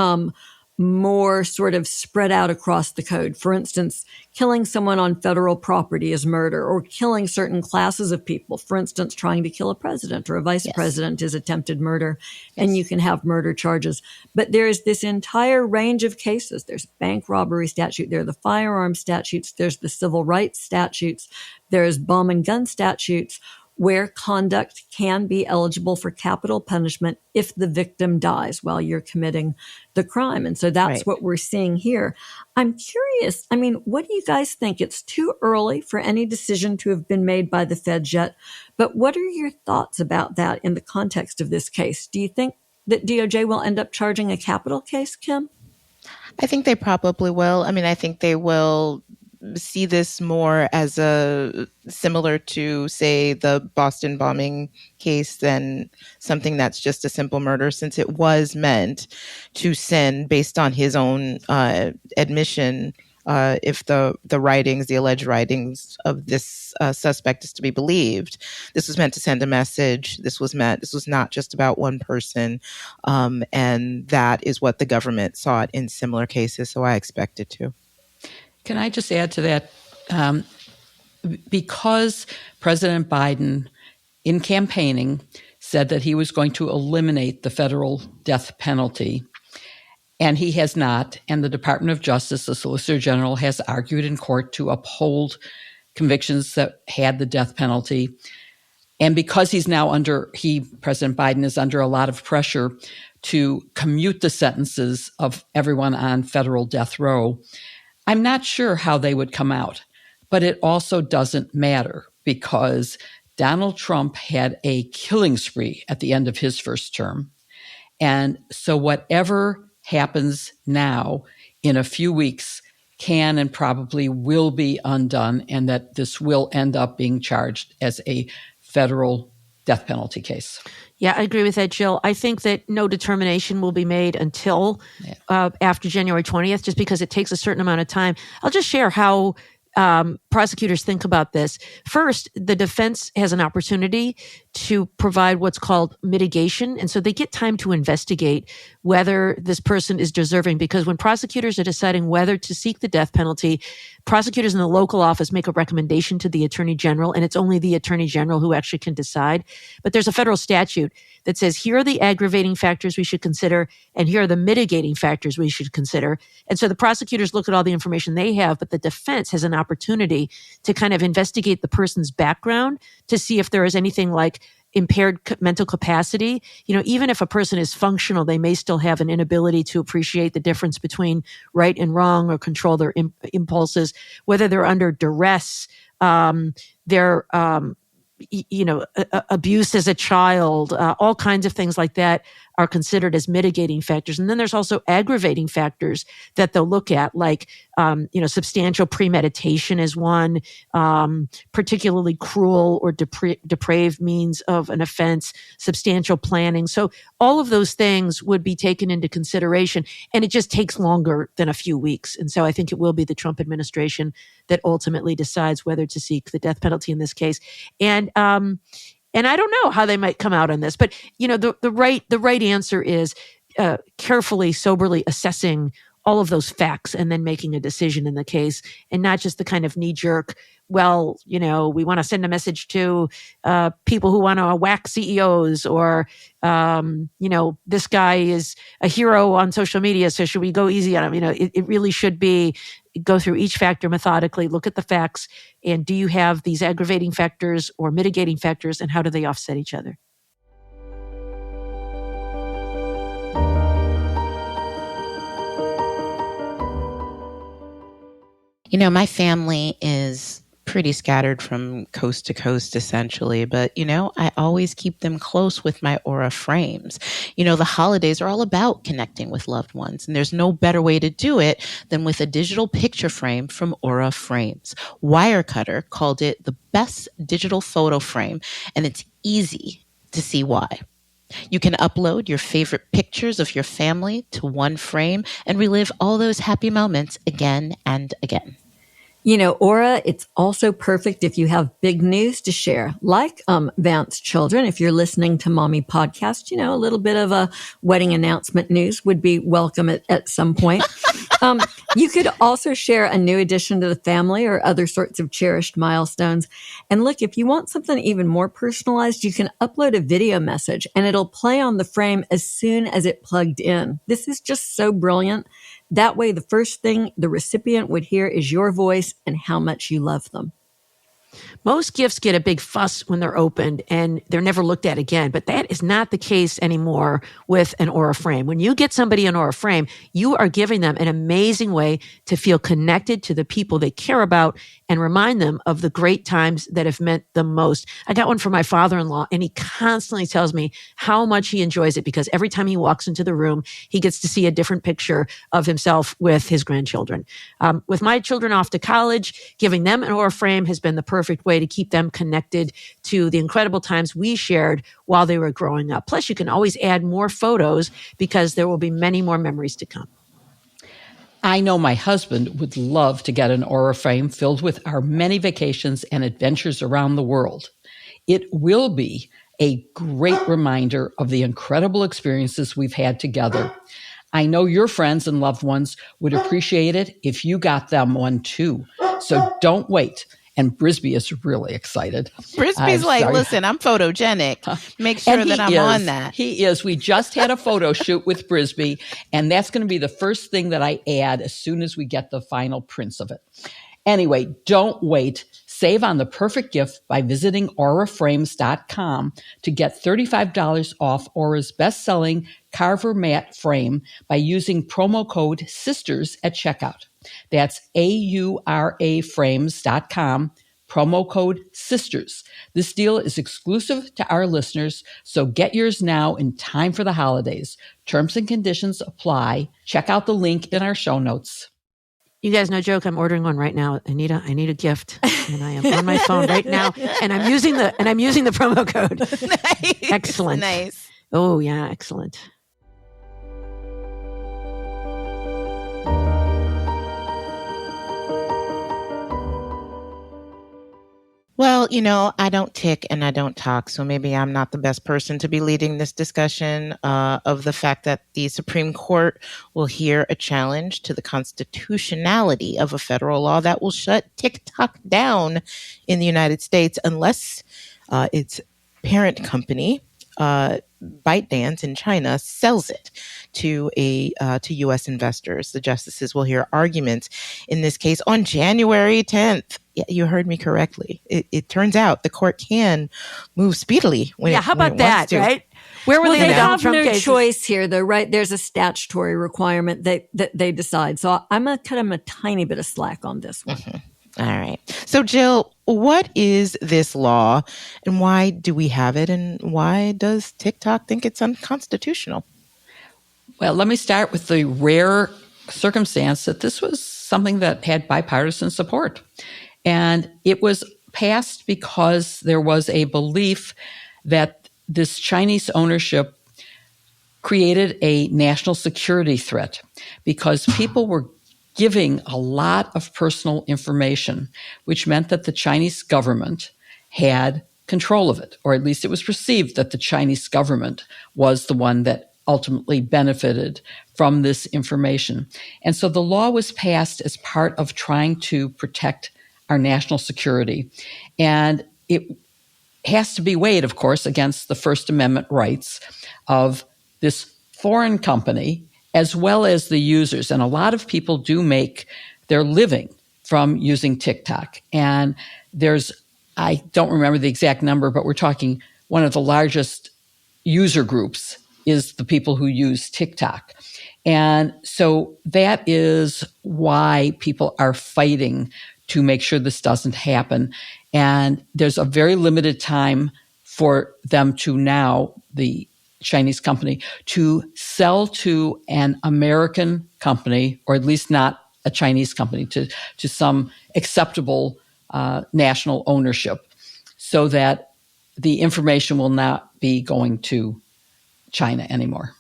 more sort of spread out across the code. For instance, killing someone on federal property is murder, or killing certain classes of people. For instance, trying to kill a president or a vice president is attempted murder, and you can have murder charges. But there's this entire range of cases. There's bank robbery statute, there are the firearm statutes, there's the civil rights statutes, there's bomb and gun statutes, where conduct can be eligible for capital punishment if the victim dies while you're committing the crime. And so that's what we're seeing here. I'm curious, what do you guys think? It's too early for any decision to have been made by the feds yet, but what are your thoughts about that in the context of this case? Do you think that DOJ will end up charging a capital case, Kim? I think they probably will. I think they will see this more as similar to, say, the Boston bombing case than something that's just a simple murder, since it was meant to send, based on his own admission, if the alleged writings of this suspect is to be believed, this was meant to send a message. This was not just about one person. And that is what the government sought in similar cases. So I expect it to. Can I just add to that? Because President Biden, in campaigning, said that he was going to eliminate the federal death penalty, and he has not, and the Department of Justice, the Solicitor General, has argued in court to uphold convictions that had the death penalty. And because President Biden is under a lot of pressure to commute the sentences of everyone on federal death row, I'm not sure how they would come out, but it also doesn't matter because Donald Trump had a killing spree at the end of his first term. And so whatever happens now in a few weeks can and probably will be undone, and that this will end up being charged as a federal death penalty case. Yeah, I agree with that, Jill. I think that no determination will be made until after January 20th, just because it takes a certain amount of time. I'll just share how prosecutors think about this. First, the defense has an opportunity to provide what's called mitigation. And so they get time to investigate whether this person is deserving, because when prosecutors are deciding whether to seek the death penalty, prosecutors in the local office make a recommendation to the Attorney General, and it's only the Attorney General who actually can decide. But there's a federal statute that says, here are the aggravating factors we should consider, and here are the mitigating factors we should consider. And so the prosecutors look at all the information they have, but the defense has an opportunity to kind of investigate the person's background to see if there is anything like impaired mental capacity. Even if a person is functional, they may still have an inability to appreciate the difference between right and wrong or control their impulses, whether they're under duress, their abuse as a child, all kinds of things like that are considered as mitigating factors. And then there's also aggravating factors that they'll look at, like, substantial premeditation is one, particularly cruel or depraved means of an offense, substantial planning. So all of those things would be taken into consideration, and it just takes longer than a few weeks. And so I think it will be the Trump administration that ultimately decides whether to seek the death penalty in this case. And I don't know how they might come out on this, but the right answer is carefully, soberly assessing all of those facts and then making a decision in the case, and not just the kind of knee-jerk, well, we want to send a message to people who want to whack CEOs, or, this guy is a hero on social media, so should we go easy on him? It really should be go through each factor methodically, look at the facts, and do you have these aggravating factors or mitigating factors, and how do they offset each other? My family is pretty scattered from coast to coast, essentially. But, I always keep them close with my Aura frames. The holidays are all about connecting with loved ones. And there's no better way to do it than with a digital picture frame from Aura Frames. Wirecutter called it the best digital photo frame, and it's easy to see why. You can upload your favorite pictures of your family to one frame and relive all those happy moments again and again. Aura, it's also perfect if you have big news to share, like Vance children. If you're listening to Mommy Podcast, a little bit of a wedding announcement news would be welcome at some point. You could also share a new addition to the family or other sorts of cherished milestones. And look, if you want something even more personalized, you can upload a video message and it'll play on the frame as soon as it plugged in. This is just so brilliant. That way, the first thing the recipient would hear is your voice and how much you love them. Most gifts get a big fuss when they're opened and they're never looked at again, but that is not the case anymore with an Aura frame. When you get somebody an Aura frame, you are giving them an amazing way to feel connected to the people they care about and remind them of the great times that have meant the most. I got one for my father-in-law, and he constantly tells me how much he enjoys it because every time he walks into the room, he gets to see a different picture of himself with his grandchildren. With my children off to college, giving them an Aura frame has been the perfect way to keep them connected to the incredible times we shared while they were growing up. Plus, you can always add more photos because there will be many more memories to come. I know my husband would love to get an Aura frame filled with our many vacations and adventures around the world. It will be a great reminder of the incredible experiences we've had together. I know your friends and loved ones would appreciate it if you got them one too. So don't wait. And Brisby is really excited. Brisby's listen, I'm photogenic. Make sure that I'm on that. He is. We just had a photo shoot with Brisby, and that's going to be the first thing that I add as soon as we get the final prints of it. Anyway, don't wait. Save on the perfect gift by visiting auraframes.com to get $35 off Aura's best-selling Carver mat frame by using promo code SISTERS at checkout. That's auraframes.com, promo code SISTERS. This deal is exclusive to our listeners, so get yours now in time for the holidays. Terms and conditions apply. Check out the link in our show notes. You guys, no joke, I'm ordering one right now. I need a gift, and I am on my phone right now, and I'm using the promo code. Nice. Excellent. Nice. Oh yeah, excellent. Well, I don't tick and I don't talk, so maybe I'm not the best person to be leading this discussion of the fact that the Supreme Court will hear a challenge to the constitutionality of a federal law that will shut TikTok down in the United States unless its parent company ByteDance in China sells it to U.S. investors. The justices will hear arguments in this case on January 10th. Yeah, you heard me correctly. It turns out the court can move speedily when how about when it that, wants to. right? Where were they have Trump no cases? choice here, though, right? There's a statutory requirement that they decide. So I'm going to cut them a tiny bit of slack on this one. All right. So, Jill, what is this law and why do we have it? And why does TikTok think it's unconstitutional? Well, let me start with the rare circumstance that this was something that had bipartisan support. And it was passed because there was a belief that this Chinese ownership created a national security threat because people were giving a lot of personal information, which meant that the Chinese government had control of it, or at least it was perceived that the Chinese government was the one that ultimately benefited from this information. And so the law was passed as part of trying to protect our national security. And it has to be weighed, of course, against the First Amendment rights of this foreign company, as well as the users. And a lot of people do make their living from using TikTok. And I don't remember the exact number, but we're talking one of the largest user groups is the people who use TikTok. And so that is why people are fighting to make sure this doesn't happen. And there's a very limited time for them to now, the Chinese company, to sell to an American company, or at least not a Chinese company, to some acceptable national ownership, so that the information will not be going to China anymore.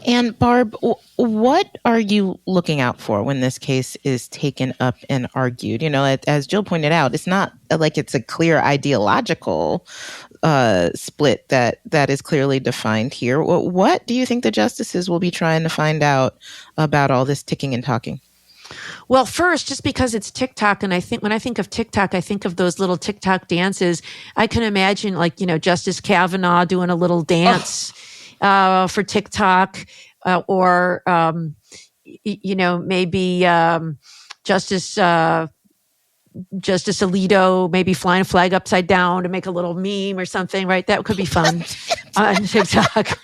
And Barb, what are you looking out for when this case is taken up and argued? You know, as Jill pointed out, it's not like it's a clear ideological split that is clearly defined here. What do you think the justices will be trying to find out about all this ticking and talking? Well, first, just because it's TikTok, and when I think of TikTok, I think of those little TikTok dances. I can imagine, Justice Kavanaugh doing a little dance for TikTok, or maybe Justice Alito maybe flying a flag upside down to make a little meme or something, right? That could be fun on TikTok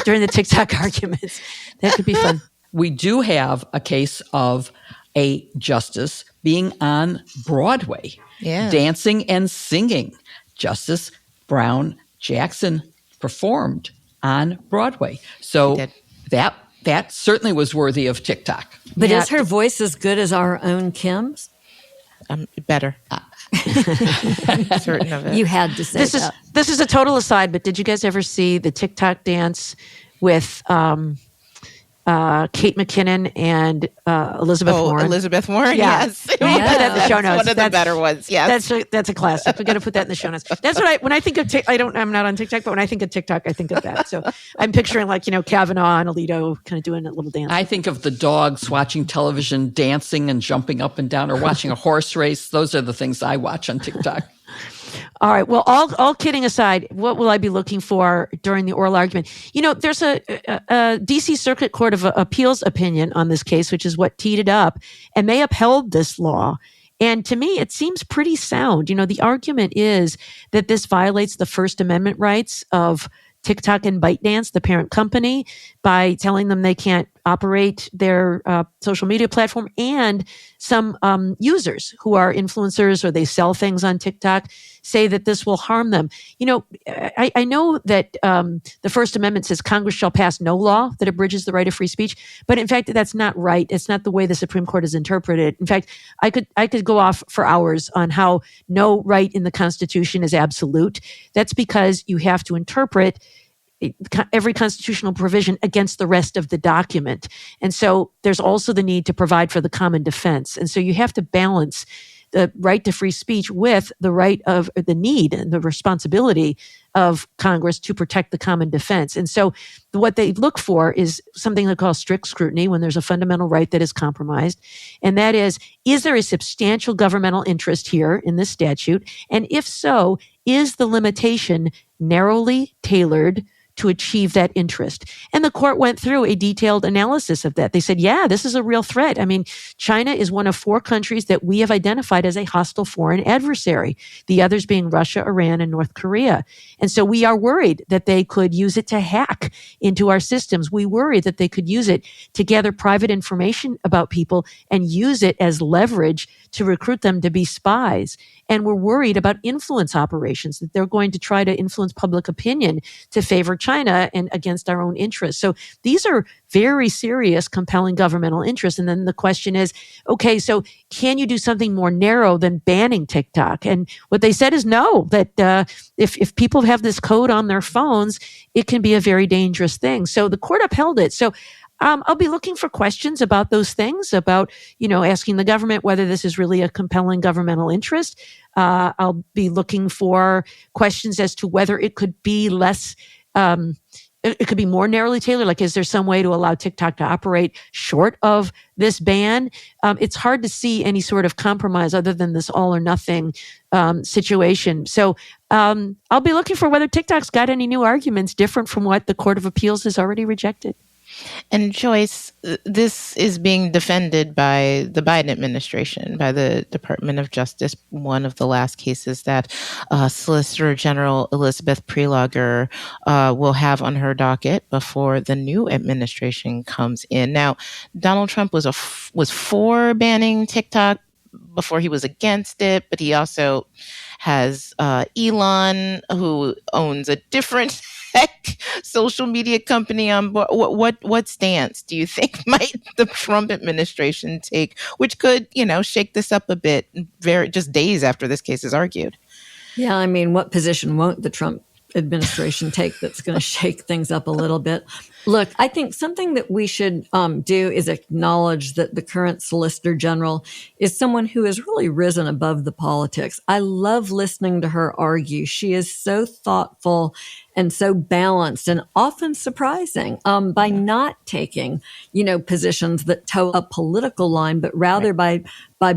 during the TikTok arguments. That could be fun. We do have a case of a justice being on Broadway, dancing and singing. Justice Brown Jackson performed on Broadway. So that certainly was worthy of TikTok. But is her voice as good as our own Kim's? Better. Certain of it. You had to say that. This is a total aside, but did you guys ever see the TikTok dance with Kate McKinnon and Elizabeth Warren? Elizabeth Warren, yes. We put that in the show notes. One of the better ones, yes. That's a classic. We got to put that in the show notes. That's what when I think of I'm not on TikTok, but when I think of TikTok, I think of that. So I'm picturing Kavanaugh and Alito kind of doing a little dance. I think of the dogs watching television, dancing and jumping up and down, or watching a horse race. Those are the things I watch on TikTok. All right. Well, all kidding aside, what will I be looking for during the oral argument? There's a D.C. Circuit Court of Appeals opinion on this case, which is what teed it up, and they upheld this law. And to me, it seems pretty sound. The argument is that this violates the First Amendment rights of TikTok and ByteDance, the parent company, by telling them they can't operate their social media platform, and some users who are influencers or they sell things on TikTok say that this will harm them. I know that the First Amendment says Congress shall pass no law that abridges the right of free speech, but in fact, that's not right. It's not the way the Supreme Court has interpreted it. In fact, I could go off for hours on how no right in the Constitution is absolute. That's because you have to interpret every constitutional provision against the rest of the document. And so there's also the need to provide for the common defense. And so you have to balance the right to free speech with the right of the need and the responsibility of Congress to protect the common defense. And so what they look for is something they call strict scrutiny when there's a fundamental right that is compromised. And that is there a substantial governmental interest here in this statute? And if so, is the limitation narrowly tailored to achieve that interest. And the court went through a detailed analysis of that. They said, yeah, this is a real threat. I mean, China is one of 4 countries that we have identified as a hostile foreign adversary, the others being Russia, Iran, and North Korea. And so we are worried that they could use it to hack into our systems. We worry that they could use it to gather private information about people and use it as leverage to recruit them to be spies. And we're worried about influence operations, that they're going to try to influence public opinion to favor China and against our own interests. So these are very serious, compelling governmental interests. And then the question is, okay, so can you do something more narrow than banning TikTok? And what they said is no, that if people have this code on their phones, it can be a very dangerous thing. So the court upheld it. So I'll be looking for questions about those things, about, asking the government whether this is really a compelling governmental interest. I'll be looking for questions as to whether it could be less, it could be more narrowly tailored. Like, is there some way to allow TikTok to operate short of this ban? It's hard to see any sort of compromise other than this all or nothing situation. So I'll be looking for whether TikTok's got any new arguments different from what the Court of Appeals has already rejected. And Joyce, this is being defended by the Biden administration, by the Department of Justice. One of the last cases that Solicitor General Elizabeth Prelogar will have on her docket before the new administration comes in. Now, Donald Trump was for banning TikTok before he was against it, but he also has Elon, who owns a different social media company on board. What stance do you think might the Trump administration take, which could, shake this up a bit, just days after this case is argued? Yeah, I mean, what position won't the Trump administration take that's going to shake things up a little bit? Look, I think something that we should do is acknowledge that the current Solicitor General is someone who has really risen above the politics. I love listening to her argue. She is so thoughtful and so balanced and often surprising by not taking, positions that toe a political line, but rather by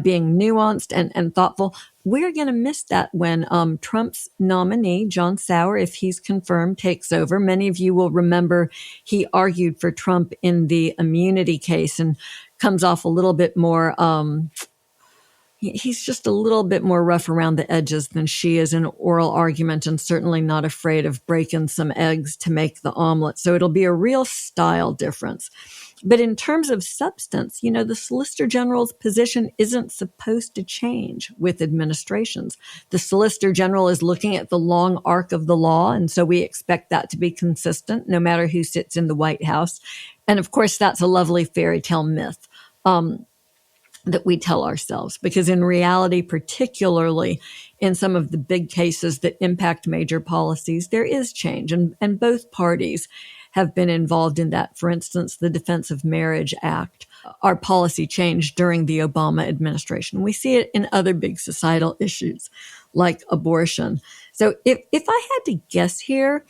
being nuanced and thoughtful. We're going to miss that when Trump's nominee, John Sauer, if he's confirmed, takes over. Many of you will remember he argued for Trump in the immunity case and comes off a little bit more, he's just a little bit more rough around the edges than she is in oral argument, and certainly not afraid of breaking some eggs to make the omelet. So it'll be a real style difference. But in terms of substance, the Solicitor General's position isn't supposed to change with administrations. The Solicitor General is looking at the long arc of the law, and so we expect that to be consistent no matter who sits in the White House. And of course, that's a lovely fairy tale myth that we tell ourselves, because in reality, particularly in some of the big cases that impact major policies, there is change, and both parties have been involved in that. For instance, the Defense of Marriage Act, our policy changed during the Obama administration. We see it in other big societal issues like abortion. So if I had to guess here,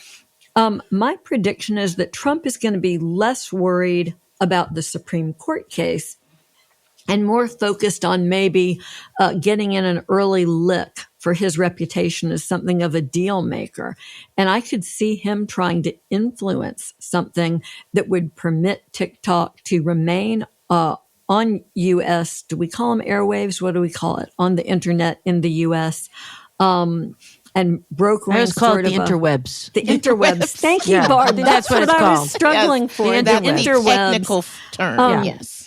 my prediction is that Trump is going to be less worried about the Supreme Court case and more focused on maybe getting in an early lick for his reputation as something of a deal maker. And I could see him trying to influence something that would permit TikTok to remain on U.S., do we call them airwaves? What do we call it? On the internet in the U.S., and brokering. I was called the interwebs. The interwebs. Thank you, Barb. That's what it's I called. was struggling for. The interwebs. Technical term, yes.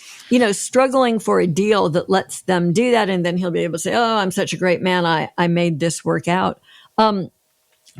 Struggling for a deal that lets them do that. And then he'll be able to say, oh, I'm such a great man. I made this work out.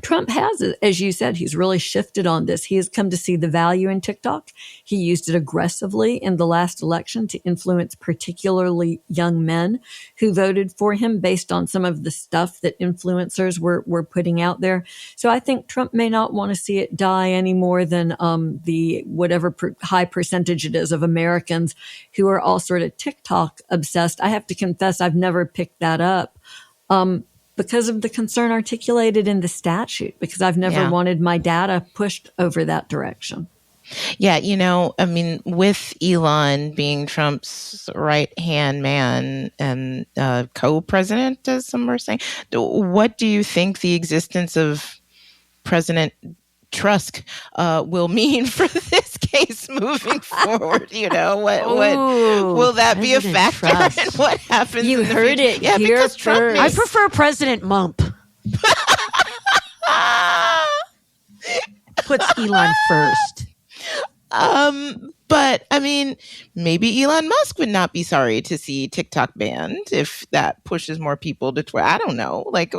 Trump has, as you said, he's really shifted on this. He has come to see the value in TikTok. He used it aggressively in the last election to influence particularly young men who voted for him based on some of the stuff that influencers were putting out there. So I think Trump may not want to see it die any more than the whatever high percentage it is of Americans who are all sort of TikTok obsessed. I have to confess, I've never picked that up. Because of the concern articulated in the statute, because I've never wanted my data pushed over that direction. Yeah, with Elon being Trump's right-hand man and co-president, as some are saying, what do you think the existence of President Trusk will mean for this case moving forward. What will that be a factor in what happens? You in the heard future? it here first. I prefer President Mump. Puts Elon first. But I mean, maybe Elon Musk would not be sorry to see TikTok banned if that pushes more people to Twitter. I don't know. Like,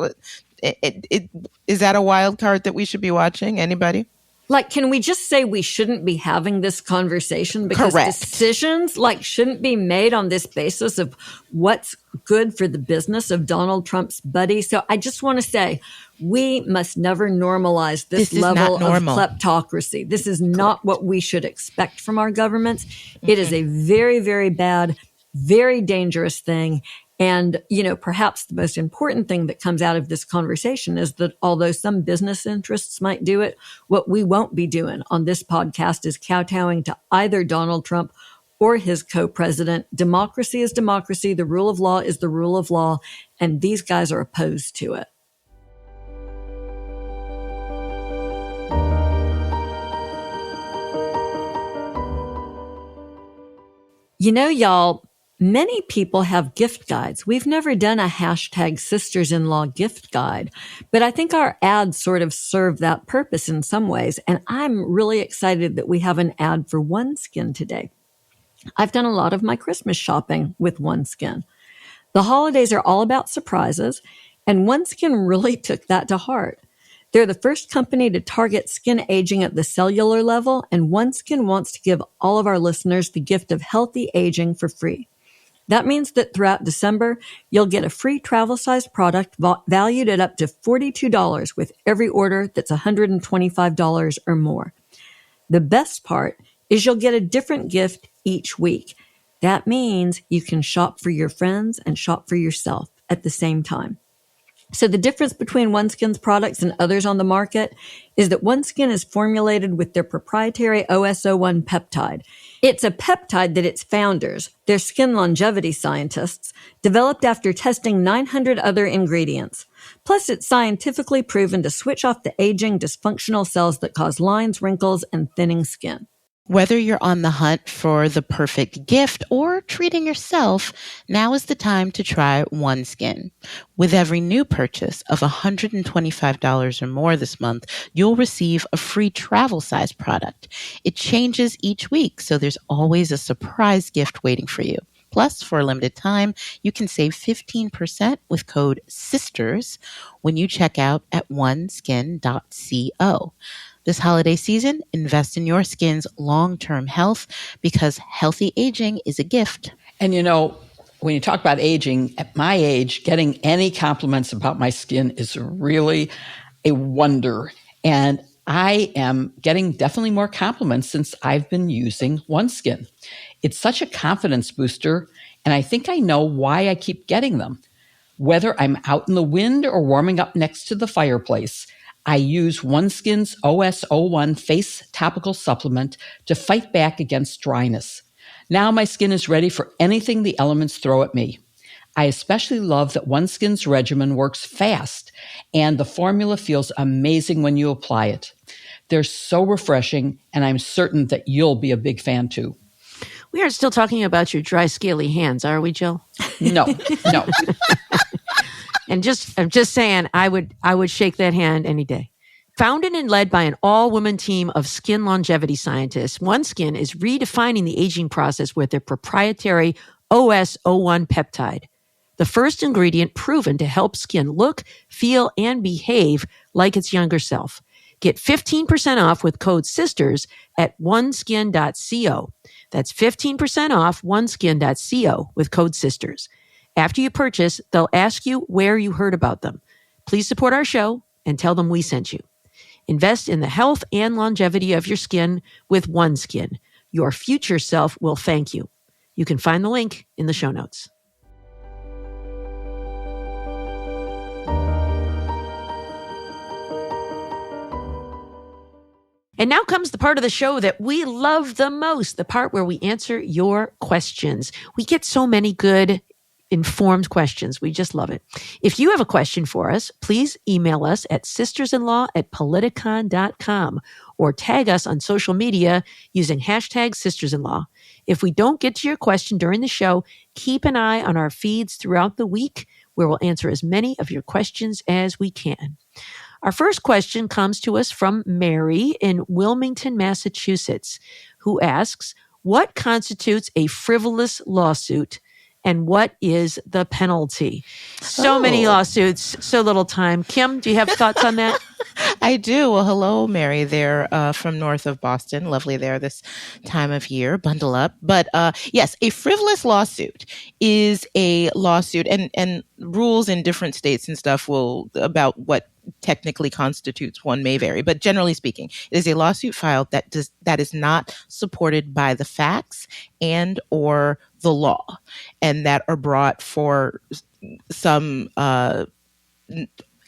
is that a wild card that we should be watching? Anybody? Like, can we just say we shouldn't be having this conversation because decisions shouldn't be made on this basis of what's good for the business of Donald Trump's buddy? So I just want to say we must never normalize this level of kleptocracy. This is not what we should expect from our governments. Mm-hmm. It is a very, very bad, very dangerous thing. And, perhaps the most important thing that comes out of this conversation is that although some business interests might do it, what we won't be doing on this podcast is kowtowing to either Donald Trump or his co-president. Democracy is democracy. The rule of law is the rule of law. And these guys are opposed to it. Y'all, many people have gift guides. We've never done a hashtag sisters-in-law gift guide, but I think our ads sort of serve that purpose in some ways. And I'm really excited that we have an ad for OneSkin today. I've done a lot of my Christmas shopping with OneSkin. The holidays are all about surprises, and OneSkin really took that to heart. They're the first company to target skin aging at the cellular level, and OneSkin wants to give all of our listeners the gift of healthy aging for free. That means that throughout December, you'll get a free travel-sized product valued at up to $42 with every order that's $125 or more. The best part is you'll get a different gift each week. That means you can shop for your friends and shop for yourself at the same time. So the difference between OneSkin's products and others on the market is that OneSkin is formulated with their proprietary OS01 peptide. It's a peptide that its founders, their skin longevity scientists, developed after testing 900 other ingredients. Plus, it's scientifically proven to switch off the aging, dysfunctional cells that cause lines, wrinkles, and thinning skin. Whether you're on the hunt for the perfect gift or treating yourself, now is the time to try OneSkin. With every new purchase of $125 or more this month, you'll receive a free travel-size product. It changes each week, so there's always a surprise gift waiting for you. Plus, for a limited time, you can save 15% with code SISTERS when you check out at oneskin.co. This holiday season, invest in your skin's long-term health because healthy aging is a gift. And when you talk about aging, at my age, getting any compliments about my skin is really a wonder. And I am getting definitely more compliments since I've been using OneSkin. It's such a confidence booster, and I think I know why I keep getting them. Whether I'm out in the wind or warming up next to the fireplace, I use OneSkin's OS01 face topical supplement to fight back against dryness. Now my skin is ready for anything the elements throw at me. I especially love that OneSkin's regimen works fast, and the formula feels amazing when you apply it. They're so refreshing, and I'm certain that you'll be a big fan too. We aren't still talking about your dry, scaly hands, are we, Jill? No. And I'm just saying, I would shake that hand any day. Founded and led by an all-woman team of skin longevity scientists, OneSkin is redefining the aging process with their proprietary OS01 peptide, the first ingredient proven to help skin look, feel, and behave like its younger self. Get 15% off with code SISTERS at oneskin.co. That's 15% off oneskin.co with code SISTERS. After you purchase, they'll ask you where you heard about them. Please support our show and tell them we sent you. Invest in the health and longevity of your skin with OneSkin. Your future self will thank you. You can find the link in the show notes. And now comes the part of the show that we love the most, the part where we answer your questions. We get so many good informed questions. We just love it. If you have a question for us, please email us at sistersinlaw@politicon.com or tag us on social media using hashtag sistersinlaw. If we don't get to your question during the show, keep an eye on our feeds throughout the week, where we'll answer as many of your questions as we can. Our first question comes to us from Mary in Wilmington, Massachusetts, who asks, what constitutes a frivolous lawsuit and what is the penalty? So many lawsuits, so little time. Kim, do you have thoughts on that? I do. Well, hello, Mary. They're from north of Boston. Lovely there this time of year. Bundle up. But yes, a frivolous lawsuit is a lawsuit, and rules in different states and stuff will about what technically constitutes one may vary. But generally speaking, it is a lawsuit filed that is not supported by the facts and or the law, and that are brought for some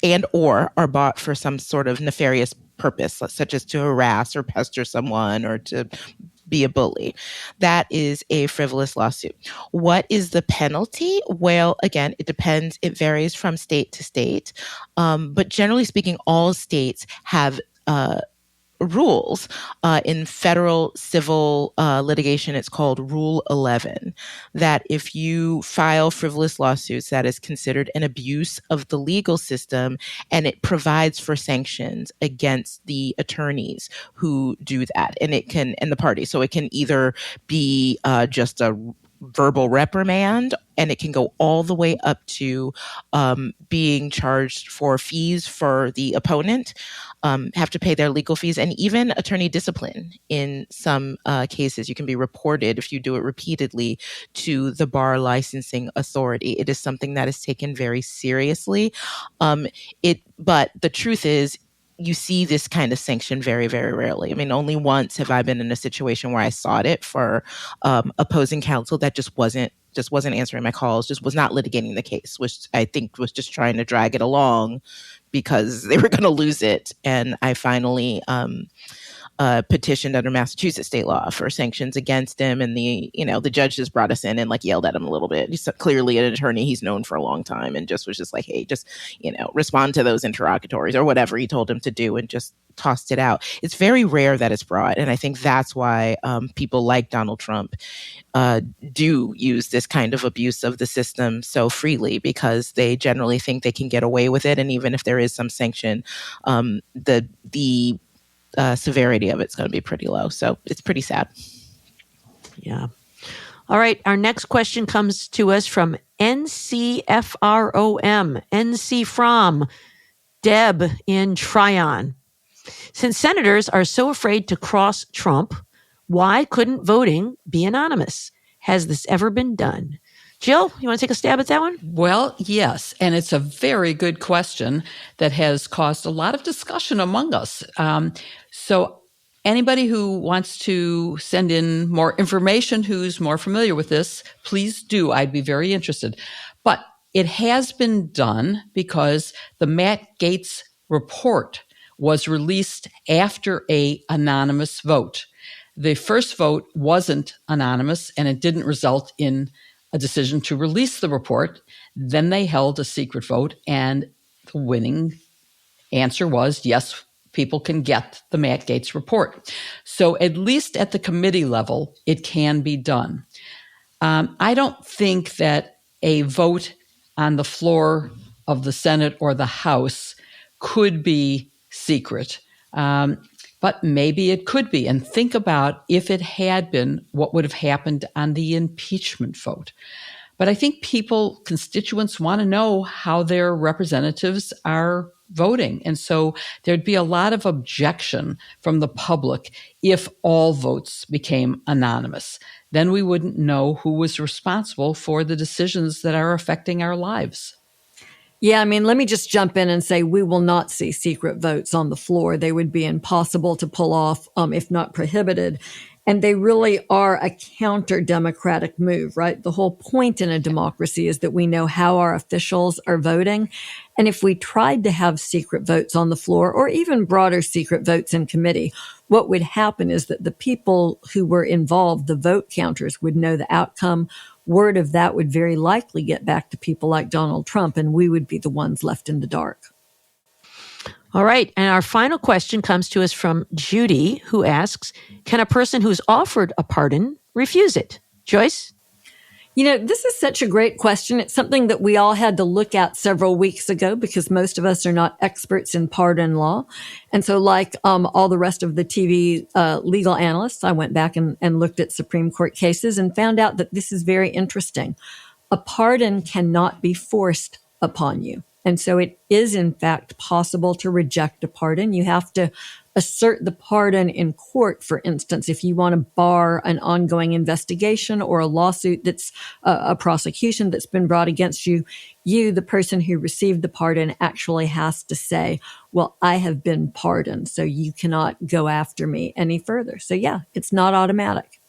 and or are bought for some sort of nefarious purpose, such as to harass or pester someone or to be a bully. That is a frivolous lawsuit. What is the penalty? Well, again, it depends. It varies from state to state. But generally speaking, all states have rules. In federal civil litigation, it's called Rule 11, that if you file frivolous lawsuits, that is considered an abuse of the legal system, and it provides for sanctions against the attorneys who do that, and the party. So it can either be just a verbal reprimand, and it can go all the way up to being charged for fees for the opponent, have to pay their legal fees, and even attorney discipline. In some cases, you can be reported, if you do it repeatedly, to the bar licensing authority. It is something that is taken very seriously. But the truth is, you see this kind of sanction very, very rarely. I mean, only once have I been in a situation where I sought it for opposing counsel that just wasn't answering my calls, just was not litigating the case, which I think was just trying to drag it along because they were going to lose it. And I finally petitioned under Massachusetts state law for sanctions against him. And the judge just brought us in and yelled at him a little bit. He's clearly an attorney he's known for a long time, and just was just like, hey, just, respond to those interrogatories or whatever he told him to do, and just tossed it out. It's very rare that it's brought. And I think that's why people like Donald Trump do use this kind of abuse of the system so freely, because they generally think they can get away with it. And even if there is some sanction, the severity of it's going to be pretty low. So it's pretty sad. Yeah. All right. Our next question comes to us from NCFROM, NC from Deb in Tryon. Since senators are so afraid to cross Trump, why couldn't voting be anonymous? Has this ever been done? Jill, you want to take a stab at that one? Well, yes. And it's a very good question that has caused a lot of discussion among us. So anybody who wants to send in more information, who's more familiar with this, please do. I'd be very interested. But it has been done because the Matt Gaetz report was released after an anonymous vote. The first vote wasn't anonymous, and it didn't result in a decision to release the report. Then they held a secret vote, and the winning answer was, yes, people can get the Matt Gaetz report. So at least at the committee level, it can be done. I don't think that a vote on the floor of the Senate or the House could be secret, but maybe it could be. And think about if it had been, what would have happened on the impeachment vote. But I think constituents want to know how their representatives are voting. And so there'd be a lot of objection from the public if all votes became anonymous. Then we wouldn't know who was responsible for the decisions that are affecting our lives. Yeah, I mean, let me just jump in and say we will not see secret votes on the floor. They would be impossible to pull off, if not prohibited. And they really are a counter-democratic move, right? The whole point in a democracy is that we know how our officials are voting. And if we tried to have secret votes on the floor, or even broader secret votes in committee, what would happen is that the people who were involved, the vote counters, would know the outcome word of that would very likely get back to people like Donald Trump, and we would be the ones left in the dark. All right. And our final question comes to us from Judy, who asks, can a person who's offered a pardon refuse it? Joyce? This is such a great question. It's something that we all had to look at several weeks ago because most of us are not experts in pardon law. And so like all the rest of the TV legal analysts, I went back and looked at Supreme Court cases and found out that this is very interesting. A pardon cannot be forced upon you. And so it is, in fact, possible to reject a pardon. You have to assert the pardon in court, for instance, if you want to bar an ongoing investigation or a lawsuit that's a prosecution that's been brought against you, the person who received the pardon, actually has to say, well, I have been pardoned, so you cannot go after me any further. So yeah, it's not automatic.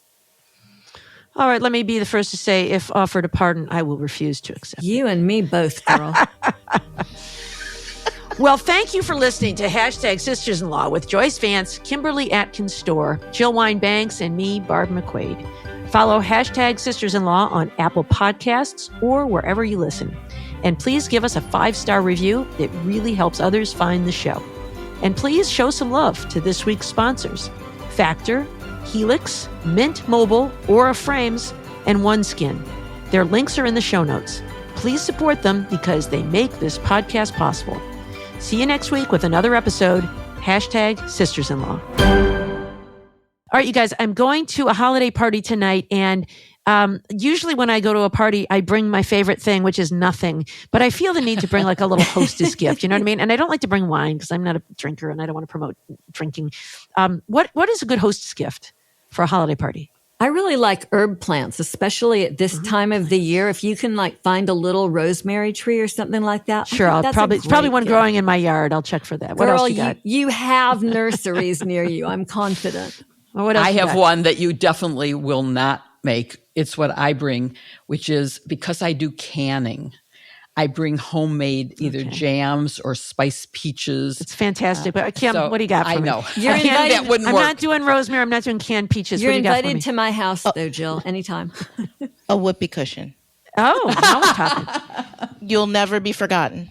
All right, let me be the first to say, if offered a pardon, I will refuse to accept You and me both, girl. Well, thank you for listening to Hashtag Sisters-in-Law with Joyce Vance, Kimberly Atkins Storr, Jill Wine-Banks, and me, Barb McQuaid. Follow Hashtag Sisters-in-Law on Apple Podcasts or wherever you listen. And please give us a 5-star review. It really helps others find the show. And please show some love to this week's sponsors, Factor, Helix, Mint Mobile, Aura Frames, and OneSkin. Their links are in the show notes. Please support them because they make this podcast possible. See you next week with another episode, Hashtag Sisters-in-Law. All right, you guys, I'm going to a holiday party tonight, and usually when I go to a party, I bring my favorite thing, which is nothing. But I feel the need to bring like a little hostess gift, you know what I mean? And I don't like to bring wine because I'm not a drinker and I don't want to promote drinking. What is a good hostess gift for a holiday party? I really like herb plants, especially at this time of the year. If you can find a little rosemary tree or something like that. Sure, it's probably one growing in my yard. I'll check for that. What else you got? You have nurseries near you. I'm confident. Well, what else I have one that you definitely will not make. It's what I bring, which is because I do canning. I bring homemade either jams or spiced peaches. It's fantastic. But Kim, what do you got for me? I know. That wouldn't work. I'm not doing rosemary. I'm not doing canned peaches. You're what do you invited to my house, though, Jill, anytime. A whoopee cushion. Oh, now we're talking. You'll never be forgotten.